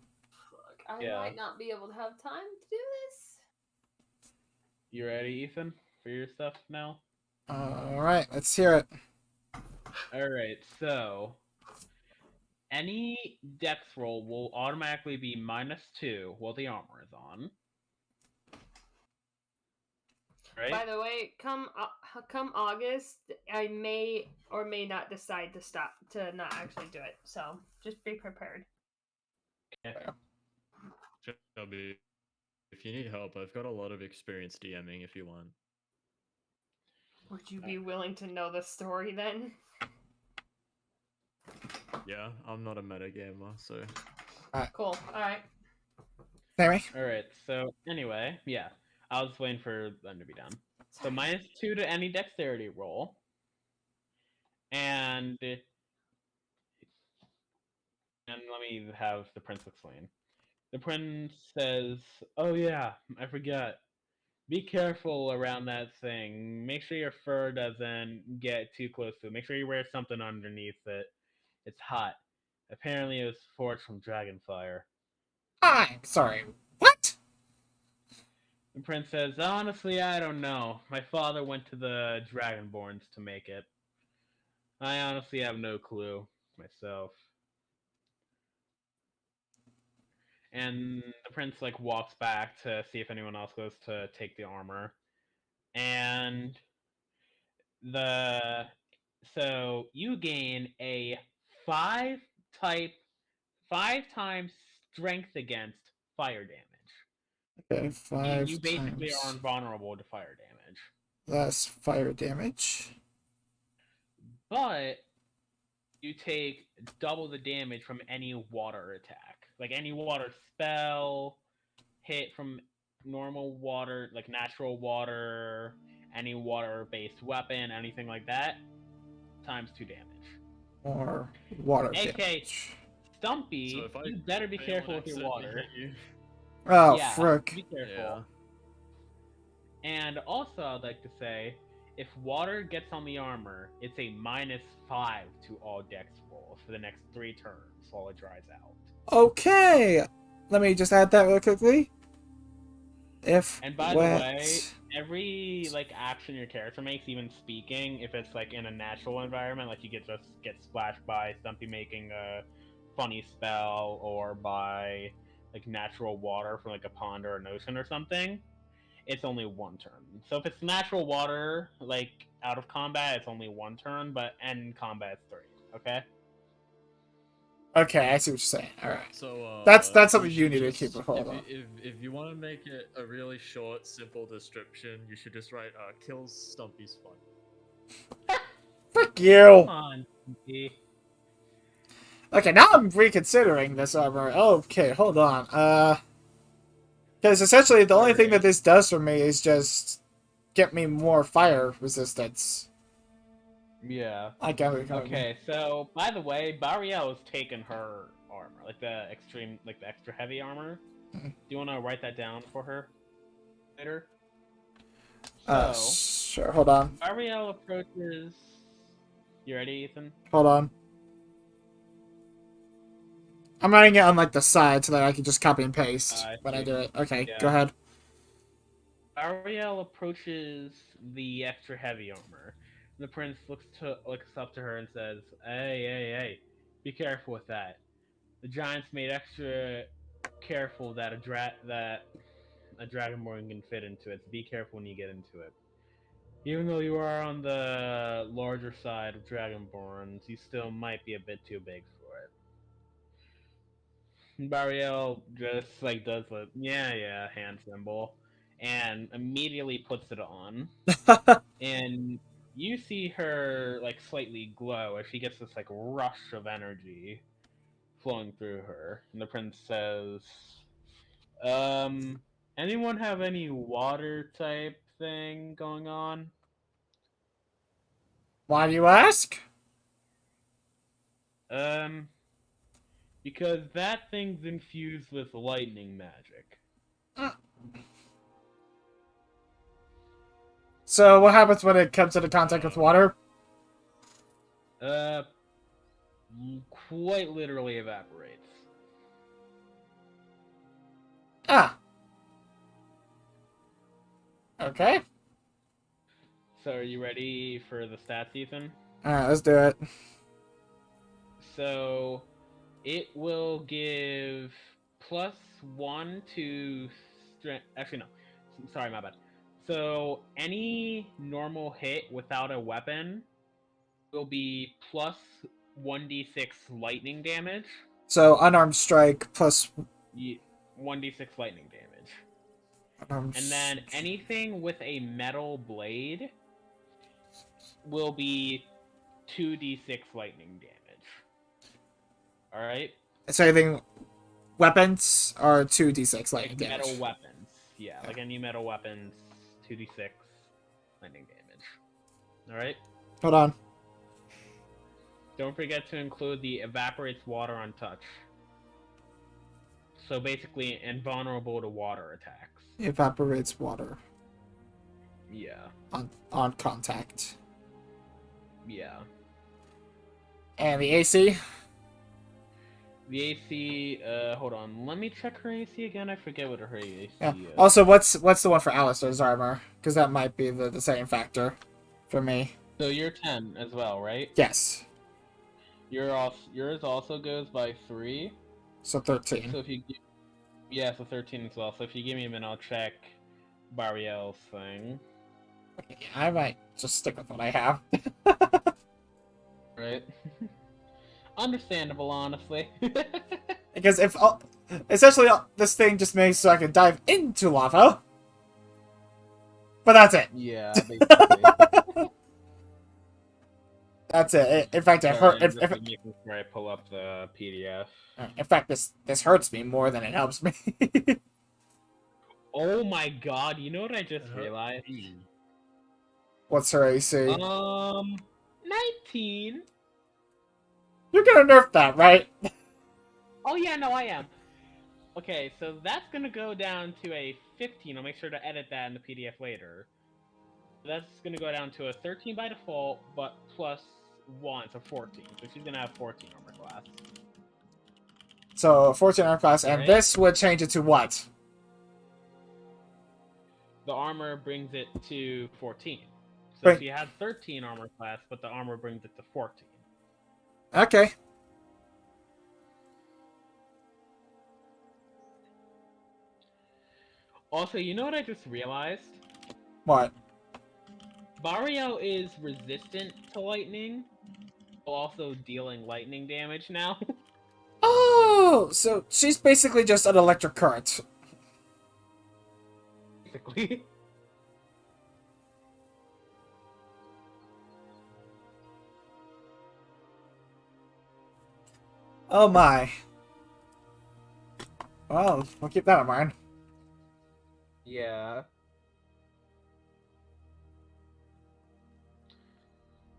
Fuck, I Yeah. might not be able to have time to do this. You ready, Ethan, for your stuff now? all right, let's hear it. Alright, so any dex roll will automatically be -2 while the armor is on. Right? By the way, come August, I may or may not decide to not actually do it. So just be prepared. Shelby, if you need help, I've got a lot of experience DMing if you want. Would you be willing to know the story then? Yeah, I'm not a metagamer, so. Cool. All right. Sammy? Alright, so anyway, yeah. I was waiting for them to be done. So -2 to any dexterity roll. And let me have the prince explain. The prince says, "Oh yeah, I forgot. Be careful around that thing. Make sure your fur doesn't get too close to it. Make sure you wear something underneath it. It's hot. Apparently, it was forged from dragon fire." I'm sorry. What? The prince says, "Honestly, I don't know. My father went to the Dragonborns to make it. I honestly have no clue myself." And the prince like walks back to see if anyone else goes to take the armor. And the so you gain a 5 type 5 times strength against fire damage. Okay, five You basically times are invulnerable to fire damage. less fire damage. But you take double the damage from any water attack. Like any water spell, hit from normal water, like natural water, any water-based weapon, anything like that, times 2 damage. More water AK, damage. Stumpy, So if I you better be fail careful and with your accidentally water. hit you- Oh, Yeah, frick. be careful. Yeah. And also, I'd like to say, if water gets on the armor, it's a -5 to all dex rolls for the next 3 turns while it dries out. Okay. Let me just add that real quickly. If And by wet. the way, every like action your character makes, even speaking, if it's like in a natural environment, like you just get splashed by Stumpy making a funny spell, or by like natural water from like a pond or an ocean or something, it's only 1 turn. So if it's natural water, like out of combat, it's only 1 turn, but in combat it's 3. Okay. Okay, I see what you're saying. All right. So That's something you should need to just- keep a hold on. If you want to make it a really short, simple description, you should just write "kills Stumpy's fun." Frick Come you. on, Stumpy. Okay, now I'm reconsidering this armor. Okay, hold on. Because essentially the only thing that this does for me is just get me more fire resistance. Yeah. I got it. Okay, so by the way, Bariel has taken her armor, like the extra heavy armor. Mhm. Do you want to write that down for her later? Sure. Hold on. Bariel approaches. You ready, Ethan? Hold on. I'm writing it on like the side so that I can just copy and paste I when I see. do it. Okay, Yeah. go ahead. Bariel approaches the extra heavy armor. The prince looks up to her and says, "Hey, be careful with that. The giants made extra careful that a dragonborn can fit into it, so be careful when you get into it. Even though you are on the larger side of dragonborns, you still might be a bit too big for it. Bariel just like does a yeah hand symbol and immediately puts it on. And you see her like slightly glow as she gets this like rush of energy flowing through her. And the prince says, anyone have any water type thing going on? Why do you ask? Um, because that thing's infused with lightning magic. So what happens when it comes into contact with water? Quite literally evaporates. Ah. Okay. So are you ready for the stats, Ethan? Alright, let's do it. So it will give +1 to strength. Actually, no. Sorry, my bad. So any normal hit without a weapon will be plus 1d6 lightning damage. So unarmed strike plus 1d6 lightning damage. unarmed And then anything with a metal blade will be 2d6 lightning damage. Alright? So anything weapons are 2d6 lightning Like damage. metal weapons. Yeah, like any metal weapons, 2d6 lightning damage. Alright? Hold on. Don't forget to include the evaporates water on touch. So basically invulnerable to water attacks. Evaporates water Yeah. on contact. Yeah. And the AC? The AC, hold on. Let me check her AC again. I forget what her AC Yeah. is. Also, what's the one for Alistair's armor? Because that might be the same factor for me. So you're 10 as well, right? Yes. Yours also goes by 3. So 13. So if you yeah, so 13 as well. So if you give me a minute, I'll check Bariel's thing. Yeah, I might just stick with what I have. Right? Understandable, honestly. Because if essentially this thing just makes so I can dive into lava. But that's it. Yeah, basically. That's it. In fact, it Sorry, hurt. I'm just making sure I pull up the PDF. In fact, this hurts me more than it helps me. Oh my god, you know what I just realized? What's her AC? 19. You're gonna nerf that, right? Oh yeah, no, I am. Okay, so that's gonna go down to a 15. I'll make sure to edit that in the PDF later. That's gonna go down to a 13 by default, but plus 1, so 14. So she's gonna have 14 armor class. So 14 armor class, and Right. this would change it to what? The armor brings it to 14. So Bring- she had 13 armor class, but the armor brings it to 14. Okay. Also, you know what I just realized? What? Bariel is resistant to lightning, while also dealing lightning damage now. Oh, so she's basically just an electric current. Basically. Oh my. Well, we'll keep that in mind. Yeah.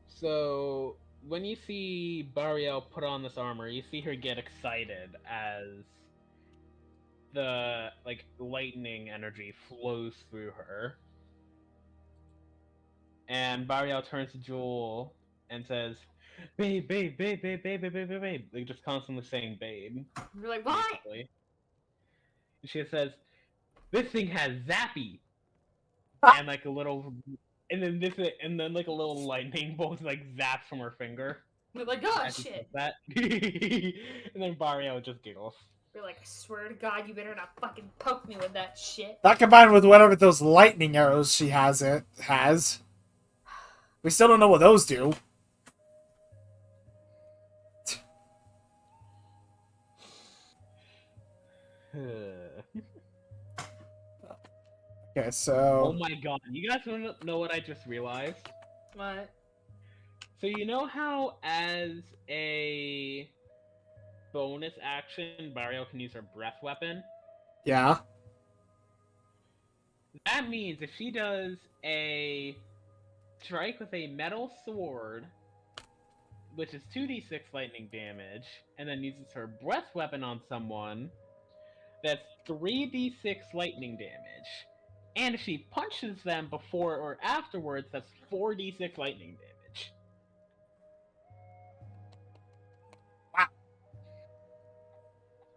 So, when you see Bariel put on this armor, you see her get excited as the, like, lightning energy flows through her. And Bariel turns to Jewel and says, "Babe, babe, babe, babe, babe, babe, babe, babe, babe." Like, just constantly saying babe. You're like, what? Basically. She says, "This thing has zappy." And like a little, and then like a little lightning bolt like zaps from her finger. You're like, oh as she shit. says that. And then Barrio just giggles. You're like, I swear to God, you better not fucking poke me with that shit. That combined with whatever those lightning arrows she has. We still don't know what those do. Okay, Oh so my god, you guys wanna know what I just realized? What? So you know how as a bonus action, Mario can use her breath weapon? yeah. That means if she does a strike with a metal sword, which is 2d6 lightning damage, and then uses her breath weapon on someone, that's 3d6 lightning damage. And if she punches them before or afterwards, that's 4d6 lightning damage.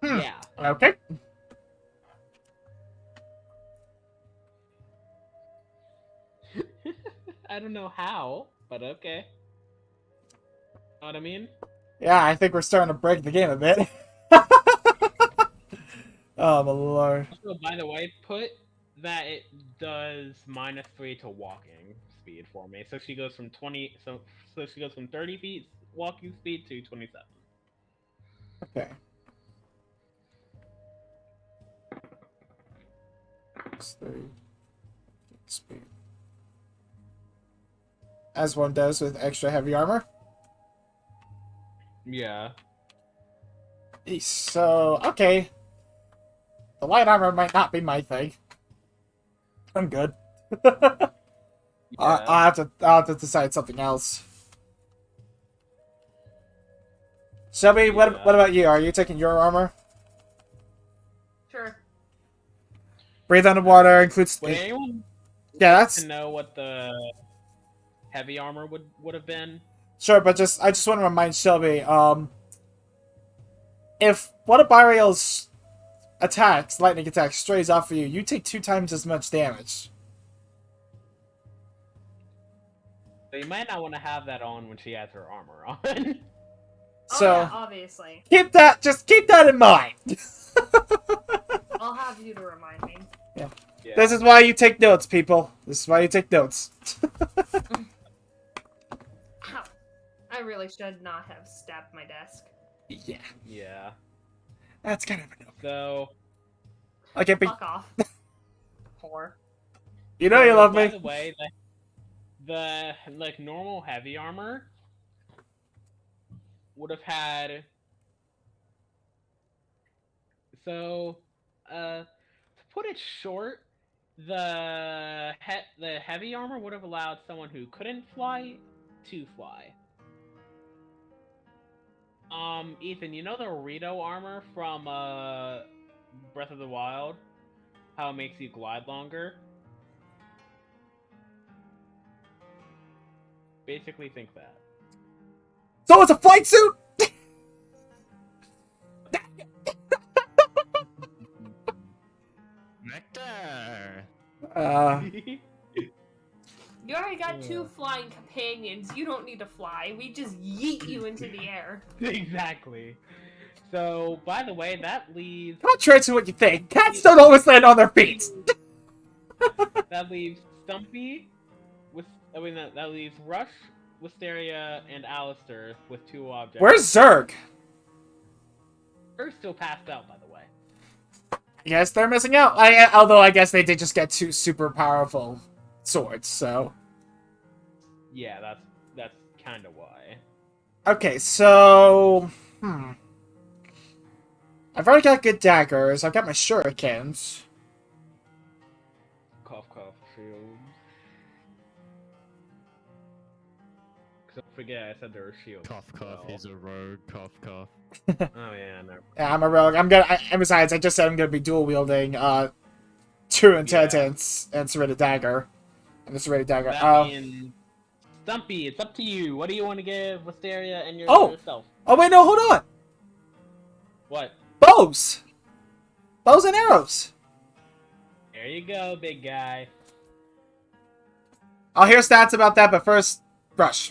Hmm. Yeah. Okay. I don't know how, but okay. Know what I mean? Yeah, I think we're starting to break the game a bit. Oh my lord. Also, by the way, put that it does -3 to walking speed for me. So she goes from 20. So she goes from 30 feet walking speed to 27. Okay. Speed. As one does with extra heavy armor. Yeah. So, okay. The light armor might not be my thing. I'm good. I'll have to decide something else. Shelby, Yeah. what about you? Are you taking your armor? Sure. Breathe underwater includes. Would anyone Yeah, that's to know what the heavy armor would have been? sure, but I just want to remind Shelby. If one of Bariel's attacks, lightning attacks, strays off of you, you take 2 times as much damage. So you might not want to have that on when she has her armor on. So Oh, yeah, obviously. keep that in mind. I'll have you to remind me. Yeah. This is why you take notes, people. This is why you take notes. Ow. I really should not have stabbed my desk. Yeah, Yeah. that's kind of enough. So Okay, but Fuck off. Whore. you know you love by me. the way, the like normal heavy armor would have had. So, to put it short, the heavy armor would have allowed someone who couldn't fly to fly. Ethan, you know the Rito armor from Breath of the Wild? How it makes you glide longer? Basically think that. So it's a flight suit. Nectar. You already got 2 flying companions. You don't need to fly. We just yeet you into the air. Exactly. So, by the way, that leaves Contrary to what you think, cats don't always land on their feet. that leaves Stumpy with that leaves Rush, Wisteria, and Alistair with 2 objects. Where's Zerg? They're still passed out, by the way. Yes, they're missing out. Although I guess they did just get 2 super powerful swords, so. Yeah, that's kind of why. Okay, so I've already got good daggers. I've got my shurikens. Cough, cough, shield. Don't forget, I said there were shields. Cough, cough. He's a rogue. Cough, cough. Oh yeah, no. Yeah, I'm a rogue. And besides, I just said I'm gonna be dual wielding True Intelligence and Serrated Dagger. And the Serrated Dagger. That means Stumpy, it's up to you. What do you want to give Wisteria and yourself? Oh wait, no, hold on. What? Bows and arrows. There you go, big guy. I'll hear stats about that, but first, Rush.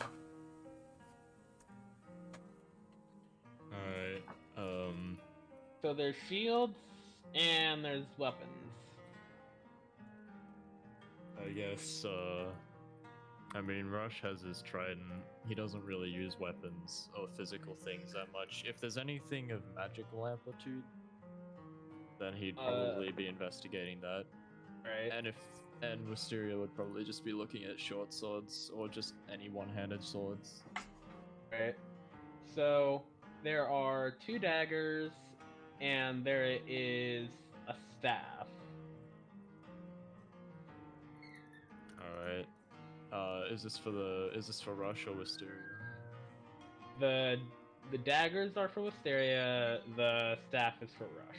Alright, So there's shields and there's weapons. I guess, I mean, Rush has his trident. He doesn't really use weapons or physical things that much. If there's anything of magical amplitude, then he'd probably be investigating that. Right. And Wisteria would probably just be looking at short swords or just any one-handed swords. Right. So there are 2 daggers and there is a staff. Alright. Is this for Rush or Wisteria? The daggers are for Wisteria, the staff is for Rush.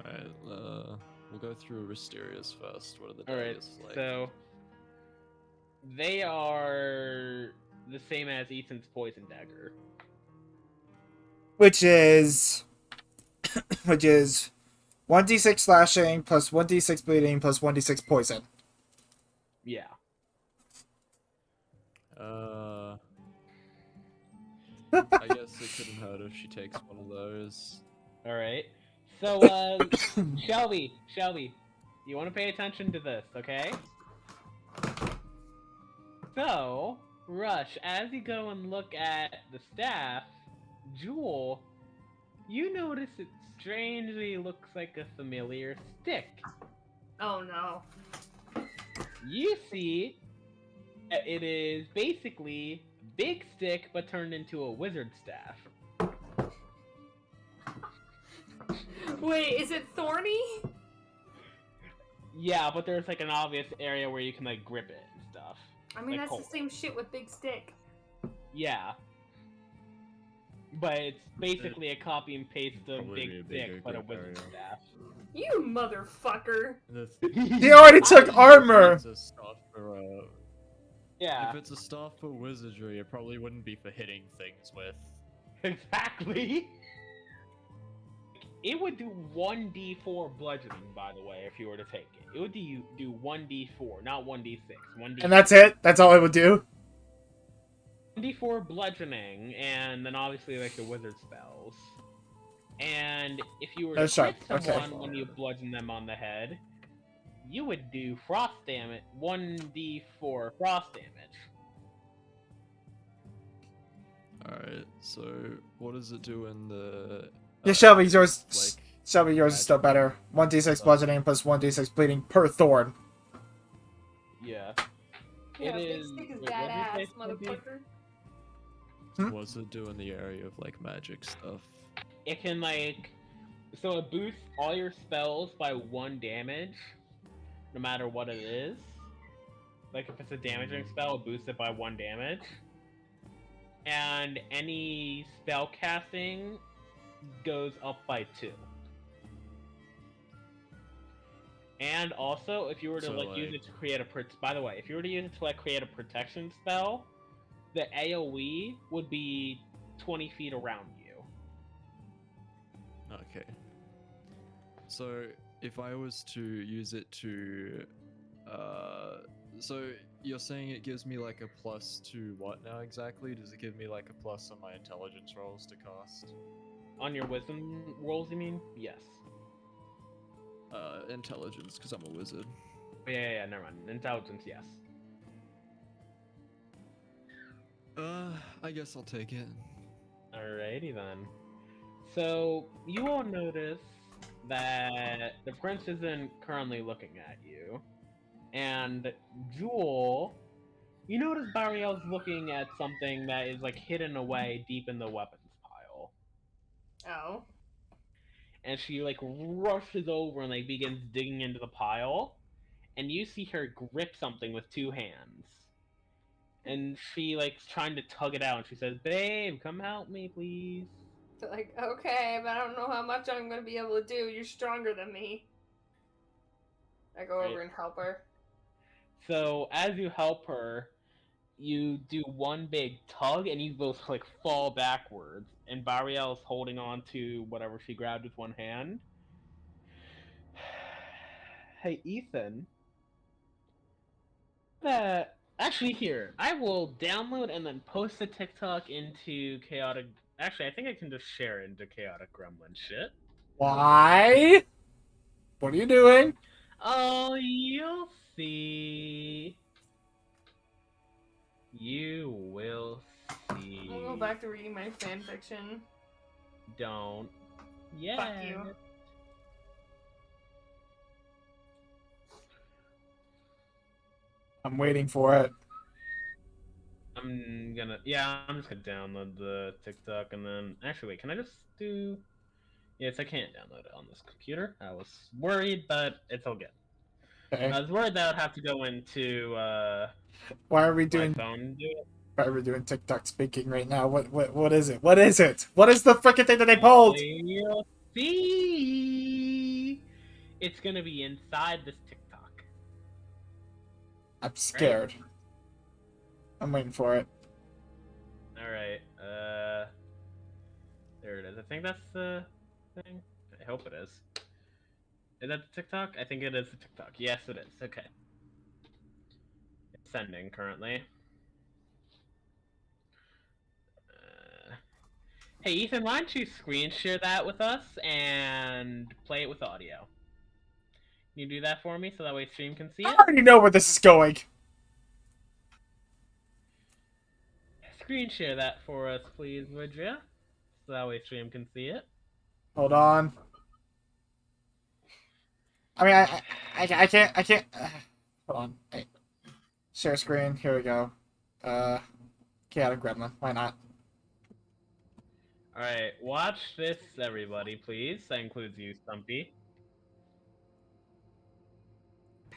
Alright, we'll go through Wisteria's first. What are the Alright, daggers like? so they are the same as Ethan's poison dagger. Which is 1d6 slashing plus 1d6 bleeding plus 1d6 poison. Yeah. I guess it couldn't hurt if she takes one of those. Alright. So, Shelby, you want to pay attention to this, okay? So, Rush, as you go and look at the staff, Jewel, you notice it strangely looks like a familiar stick. Oh no. You see, it is basically a big stick but turned into a wizard staff. Wait, is it thorny? Yeah, but there's like an obvious area where you can like grip it and stuff. I mean, Like that's the same shit with Big Stick. Yeah. But it's basically a copy and paste of Probably be a Big bigger Stick, but a grip wizard area. staff. You motherfucker. He already took armor! If it's a staff for, Yeah, if it's a staff for wizardry, it probably wouldn't be for hitting things with. exactly. It would do 1d4 bludgeoning, by the way, if you were to take it. It would do 1d4, not 1d6. 1d4. And that's it? That's all it would do? 1d4 bludgeoning, and then obviously like the wizard spells. And if you were to That's hit right, okay. someone when you bludgeon them on the head, you would do frost damage, 1d4 frost damage. Alright, so what does it do in the. Yeah, Shelby, yours, like, Shelby, yours is still better. 1d6 bludgeoning plus 1d6 bleeding per thorn. Yeah. Yeah, It Big is- Stick is wait, what did you badass, say, Snoopy? motherfucker. What's it do in the area of like magic stuff? It can like, so it boosts all your spells by 1 damage, no matter what it is. Like if it's a damaging spell, it boosts it by 1 damage. And any spell casting goes up by 2. And also, if you were to So, like use like- it to create a by the way, if you were to use it to like create a protection spell, the AoE would be 20 feet around you. Okay. So if I was to use it to, so you're saying it gives me like a plus to what now exactly? Does it give me like a plus on my intelligence rolls to cast? On your wisdom rolls, you mean? Yes. Intelligence, because I'm a wizard. Yeah, never mind. Intelligence, yes. I guess I'll take it. Alrighty then. So, you all notice that the prince isn't currently looking at you. And Jewel, you notice Bariel's looking at something that is like hidden away deep in the weapons pile. Oh. And she like rushes over and like begins digging into the pile. And you see her grip something with 2 hands. And she like's trying to tug it out and she says, "Babe, come help me, please." So like, okay, but I don't know how much I'm gonna be able to do. You're stronger than me. I go over Right. and help her. So as you help her, you do one big tug and you both like fall backwards. And Bariel's holding on to whatever she grabbed with 1 hand. Hey, Ethan. Actually, here, I will download and then post the TikTok into Chaotic Actually, I think I can just share into chaotic gremlin shit. Why? What are you doing? Oh, you'll see. You will see. I'll go back to reading my fan fiction. Don't. Yeah. Fuck you. I'm waiting for it. I'm just gonna download the TikTok and then actually wait, can I just do yes, I can't download it on this computer. I was worried, but it's all good. Okay. I was worried that I'd have to go into Why are we my doing? phone and do it. Why are we doing TikTok speaking right now? What is it? What is it? What is the freaking thing that they pulled? You'll see. It's gonna be inside this TikTok. I'm scared. I'm waiting for it. Alright, there it is. I think that's the thing. I hope it is. Is that the TikTok? I think it is the TikTok. Yes, it is. Okay. It's sending currently. Hey, Ethan, why don't you screen share that with us and play it with audio? Can you do that for me so that way stream can see I it? already know where this is going. Screen share that for us, please, would you? So that way stream can see it. Hold on. I mean, I can't. Hold on. Hey. Share screen. Here we go. Chaotic Gremlin. Why not? Alright, watch this, everybody, please. That includes you, Stumpy.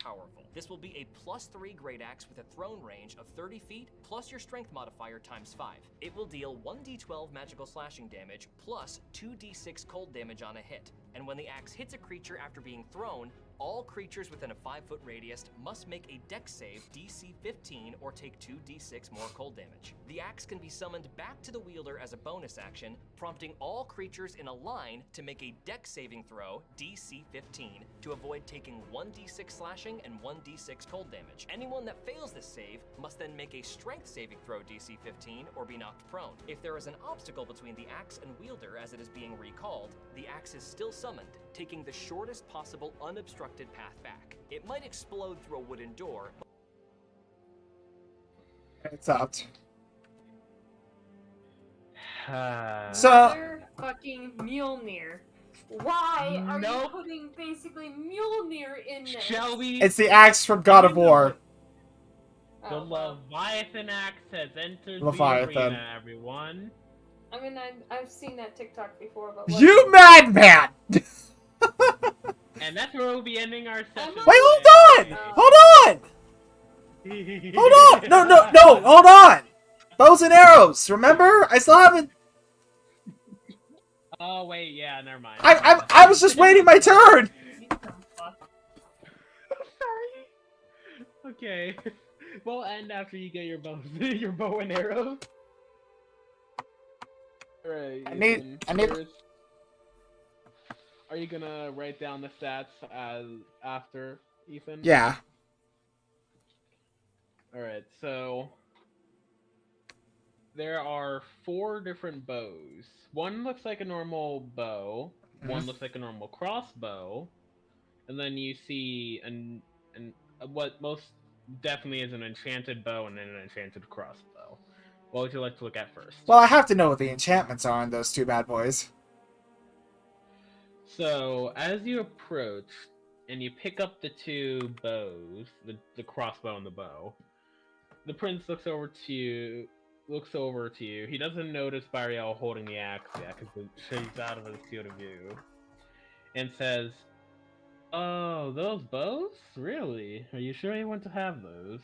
Powerful. This will be a +3 great axe with a thrown range of 30 feet plus your strength modifier times 5. It will deal 1d12 magical slashing damage plus 2d6 cold damage on a hit. And when the axe hits a creature after being thrown, all creatures within a 5-foot radius must make a dex save DC 15 or take 2d6 more cold damage. The axe can be summoned back to the wielder as a bonus action, prompting all creatures in a line to make a dex saving throw DC 15 to avoid taking 1d6 slashing and 1d6 cold damage. Anyone that fails this save must then make a strength saving throw DC 15 or be knocked prone. If there is an obstacle between the axe and wielder as it is being recalled, the axe is still summoned, taking the shortest possible unobstructed path back. It might explode through a wooden door. It's up. Fucking Mjolnir. Why are you Nope. putting basically Mjolnir in this? Shall we? It's the axe from God of War. The Oh, well. Leviathan axe has entered Leviathan. the arena, everyone. I mean, I've seen that TikTok before, but You madman! And that's where we'll be ending our session. Wait, hold on! Hold on! Hold on! No, hold on! Bows and arrows, remember? I still haven't... Oh, wait, yeah, never mind. I was just waiting my turn! Sorry. Okay. We'll end after you get your bow and arrow. Alright. I need... Are you gonna write down the stats as after, Ethan? Yeah. Alright, so there are 4 different bows. One looks like a normal bow, one looks like a normal crossbow, and then you see what most definitely is an enchanted bow and then an enchanted crossbow. What would you like to look at first? Well, I have to know what the enchantments are on those two bad boys. So, as you approach, and you pick up the 2 bows, the crossbow and the bow, the prince looks over to you. He doesn't notice Bariel holding the axe yet, because it shades out of his field of view, and says, "Oh, those bows? Really? Are you sure you want to have those?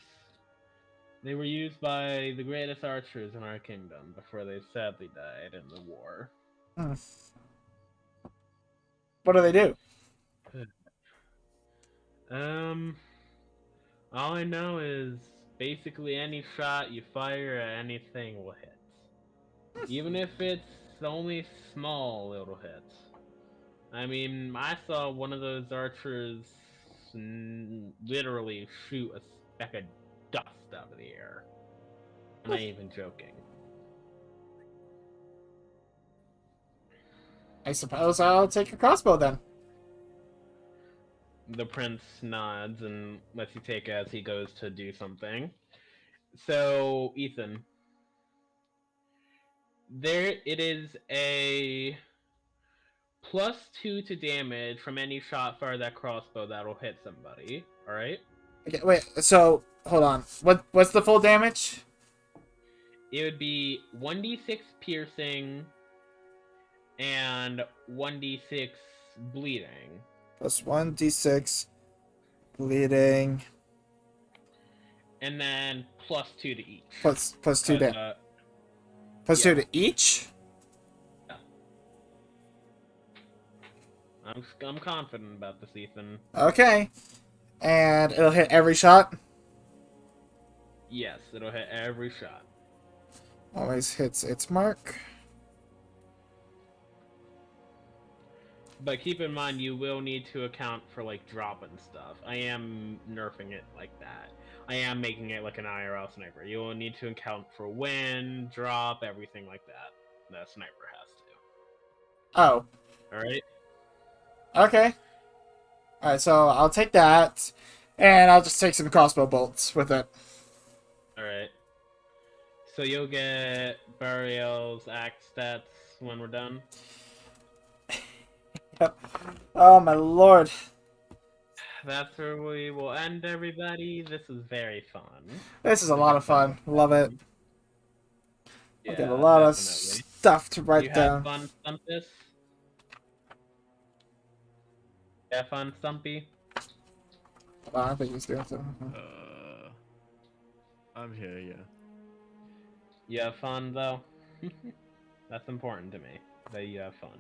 They were used by the greatest archers in our kingdom before they sadly died in the war." What do they do? All I know is basically any shot you fire at anything will hit. Even if it's only small little hits. I mean, I saw one of those archers literally shoot a speck of dust out of the air. I'm not even joking. I suppose I'll take your crossbow then. The prince nods and lets you take it as he goes to do something. So, Ethan, there it is a +2 to damage from any shot fired that crossbow that'll hit somebody. All right. Okay, wait. So hold on. What's the full damage? It would be 1d6 piercing and 1d6 bleeding. Plus 1d6 bleeding. And then +2 to each. Plus 2 damage. Plus yeah. 2 to each? I'm confident about this, Ethan. Okay. And it'll hit every shot? Yes, it'll hit every shot. Always hits its mark. But keep in mind, you will need to account for, like, dropping stuff. I am nerfing it like that. I am making it like an IRL sniper. You will need to account for wind, drop, everything like that. The sniper has to. Oh. Alright? Okay. Alright, so I'll take that. And I'll just take some crossbow bolts with it. Alright. So you'll get Burial's axe stats when we're done. Yep. Oh my lord. That's where we will end, everybody. This is very fun. This is a lot of fun. Love it. Yeah, I've got a lot of definitely. stuff to write You down. have fun, Stumpus? You have fun, Stumpy? Oh, I think he's doing something. I'm here, yeah. You have fun, though? That's important to me, that you have fun.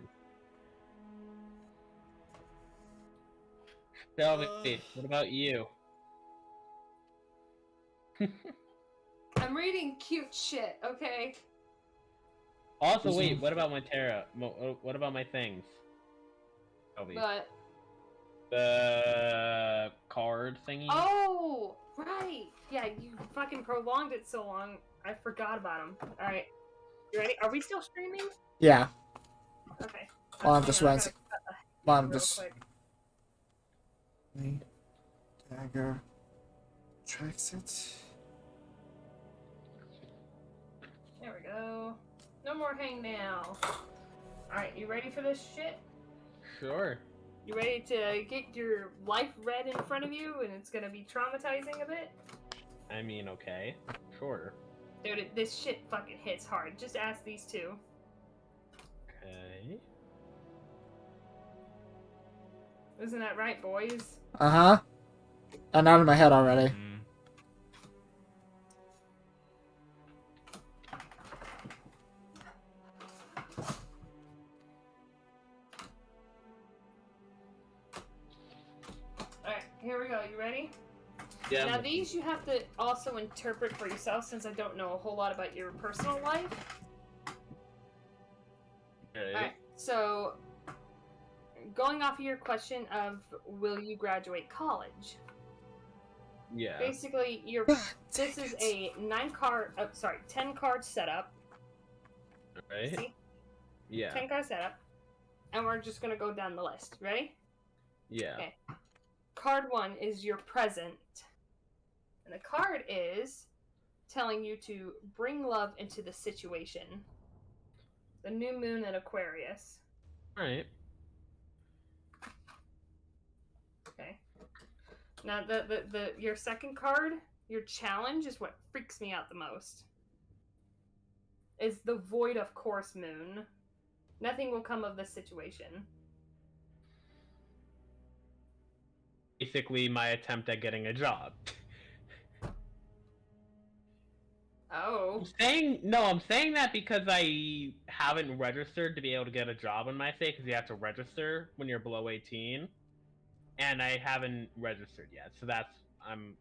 Shelby, what about you? I'm reading cute shit, okay? Also, wait, what about my what about my things? Shelby? But The card thingy? oh, right. Yeah, you fucking prolonged it so long. I forgot about them. All right, you ready? Are we still streaming? Yeah. Okay. Well, I'm just Hang on, running. gotta I'm real just. quick. Dagger. Tracks it. There we go. No more hang now. All right, you ready for this shit? Sure. You ready to get your life read in front of you, and it's gonna be traumatizing a bit? I mean, okay. Sure. Dude, this shit fucking hits hard. Just ask these two. Okay. Isn't that right, boys? Uh-huh. And out of my head already. Mm. Alright, here we go. You ready? Yeah. Now these you have to also interpret for yourself, since I don't know a whole lot about your personal life. Okay. Alright, so going off of your question of will you graduate college? Yeah. Basically, this is a 10 card setup. Right? See? Yeah. 10 card setup. And we're just gonna go down the list. Ready? Yeah. Okay. Card 1 is your present. And the card is telling you to bring love into the situation. The new moon in Aquarius. Alright. Okay. Now your second card, your challenge, is what freaks me out the most. Is the void of course moon. Nothing will come of this situation. Basically, my attempt at getting a job. Oh. I'm saying that because I haven't registered to be able to get a job in my state, because you have to register when you're below 18. And I haven't registered yet, so that's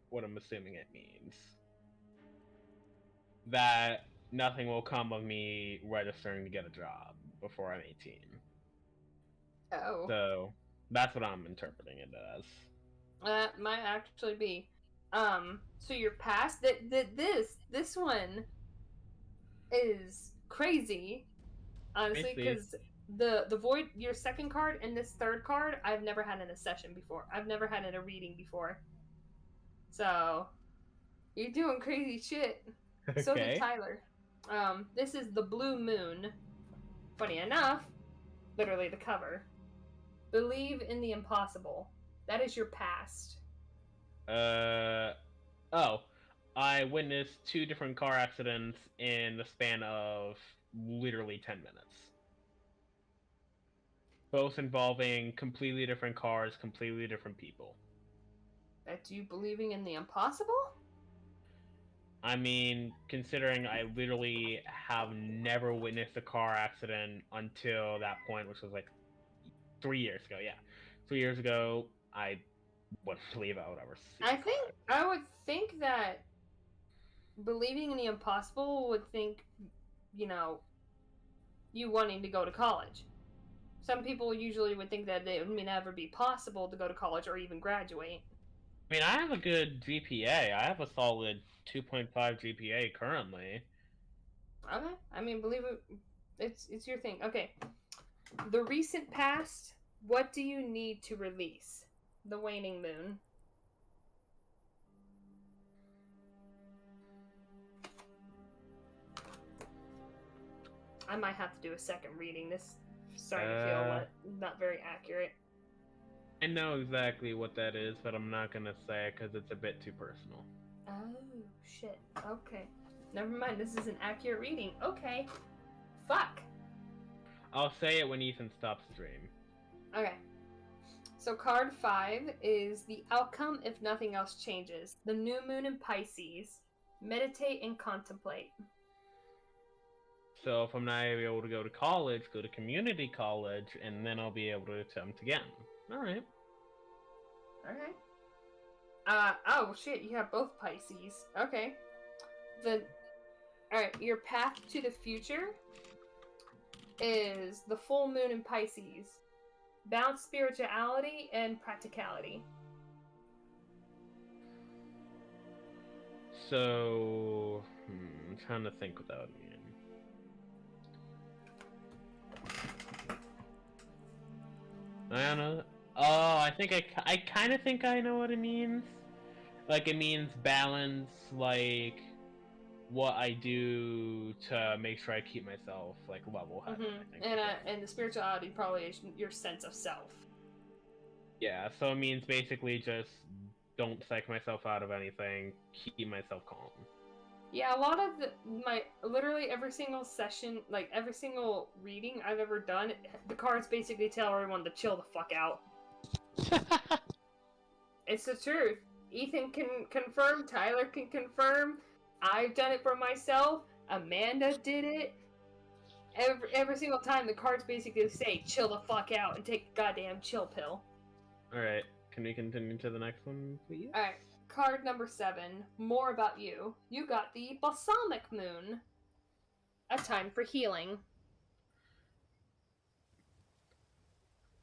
what I'm assuming it means. That nothing will come of me registering to get a job before I'm 18. Oh. So that's what I'm interpreting it as. That might actually be. So your past, this one is crazy, honestly, Crazy. because the void, your second card and this third card, I've never had in a session before. I've never had in a reading before. So you're doing crazy shit. So did Okay. Tyler. This is the Blue Moon. Funny enough, literally the cover. Believe in the impossible. That is your past. Oh. I witnessed 2 different car accidents in the span of literally 10 minutes. Both involving completely different cars, completely different people. That's you believing in the impossible? I mean, considering I literally have never witnessed a car accident until that point, which was like 3 years ago. Yeah, 3 years ago, I wouldn't believe I would ever see. I would think that believing in the impossible would think, you know, you wanting to go to college. Some people usually would think that it would never be possible to go to college or even graduate. I mean, I have a good GPA. I have a solid 2.5 GPA currently. Okay, I mean, believe it. It's your thing. Okay, the recent past. What do you need to release? The waning moon. I might have to do a second reading. This is starting to feel not very accurate. I know exactly what that is, but I'm not gonna say it because it's a bit too personal. Oh, shit. Okay. Never mind, this is an accurate reading. Okay. Fuck. I'll say it when Ethan stops the stream. Okay. So card 5 is the outcome if nothing else changes. The new moon in Pisces. Meditate and contemplate. So if I'm not able to go to college, go to community college, and then I'll be able to attempt again. Alright. Okay. Oh shit, you have both Pisces. Okay. Alright, your path to the future is the full moon in Pisces. Balance spirituality and practicality. So, I'm trying to think what that would mean. I don't know. Oh, I think I kind of think I know what it means. Like, it means balance, like, what I do to make sure I keep myself, like, level-headed, I think. And the spirituality probably is your sense of self. Yeah, so it means basically just don't psych myself out of anything, keep myself calm. Yeah, a lot of literally every single session, like every single reading I've ever done, the cards basically tell everyone to chill the fuck out. It's the truth. Ethan can confirm, Tyler can confirm, I've done it for myself, Amanda did it. Every single time the cards basically say chill the fuck out and take a goddamn chill pill. Alright, can we continue to the next one, please? Alright, card number 7, more about you. You got the balsamic moon. A time for healing.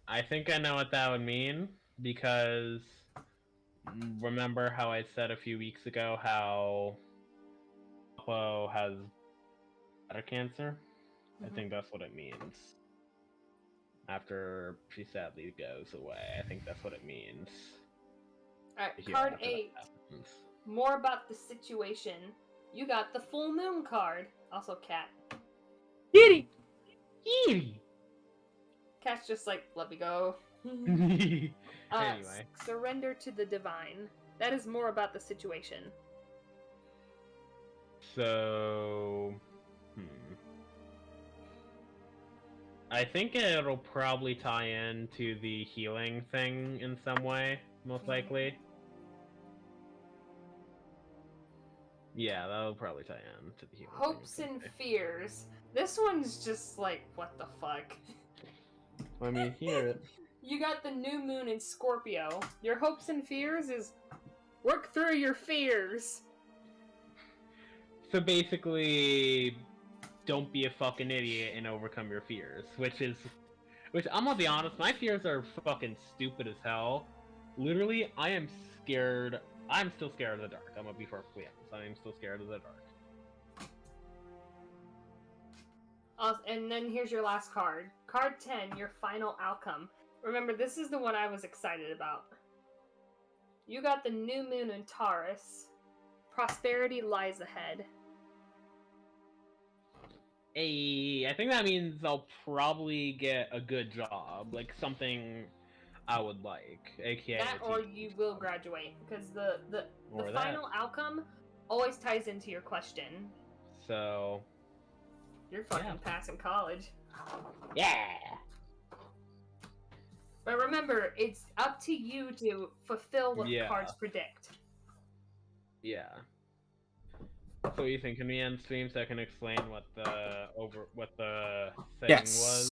I think I know what that would mean, because remember how I said a few weeks ago how Popo has bladder cancer? I think that's what it means. After she sadly goes away, I think that's what it means. Alright, card 8. More about the situation. You got the full moon card. Also cat. Kitty! Kitty! Cat's just like, let me go. Anyway. Surrender to the divine. That is more about the situation. So... I think it'll probably tie into the healing thing in some way, most likely. Yeah, that'll probably tie in to the healing Hopes thing and fears. This one's just like, what the fuck? Let me hear it. You got the new moon in Scorpio. Your hopes and fears is work through your fears. So basically, don't be a fucking idiot and overcome your fears, which I'm gonna be honest, my fears are fucking stupid as hell. Literally, I am scared. I'm still scared of the dark. I'm gonna be perfectly honest. I am still scared of the dark. And then here's your last card. Card 10, your final outcome. Remember, this is the one I was excited about. You got the new moon in Taurus. Prosperity lies ahead. Hey, I think that means I'll probably get a good job, like something I would like, aka That a or teaching you will job. graduate, because the Or that. final outcome always ties into your question. So, You're fucking Yeah. passing college. yeah. But remember, it's up to you to fulfill what the Yeah. cards predict. Yeah. So you think can we end stream so I can explain what the thing Yes. was?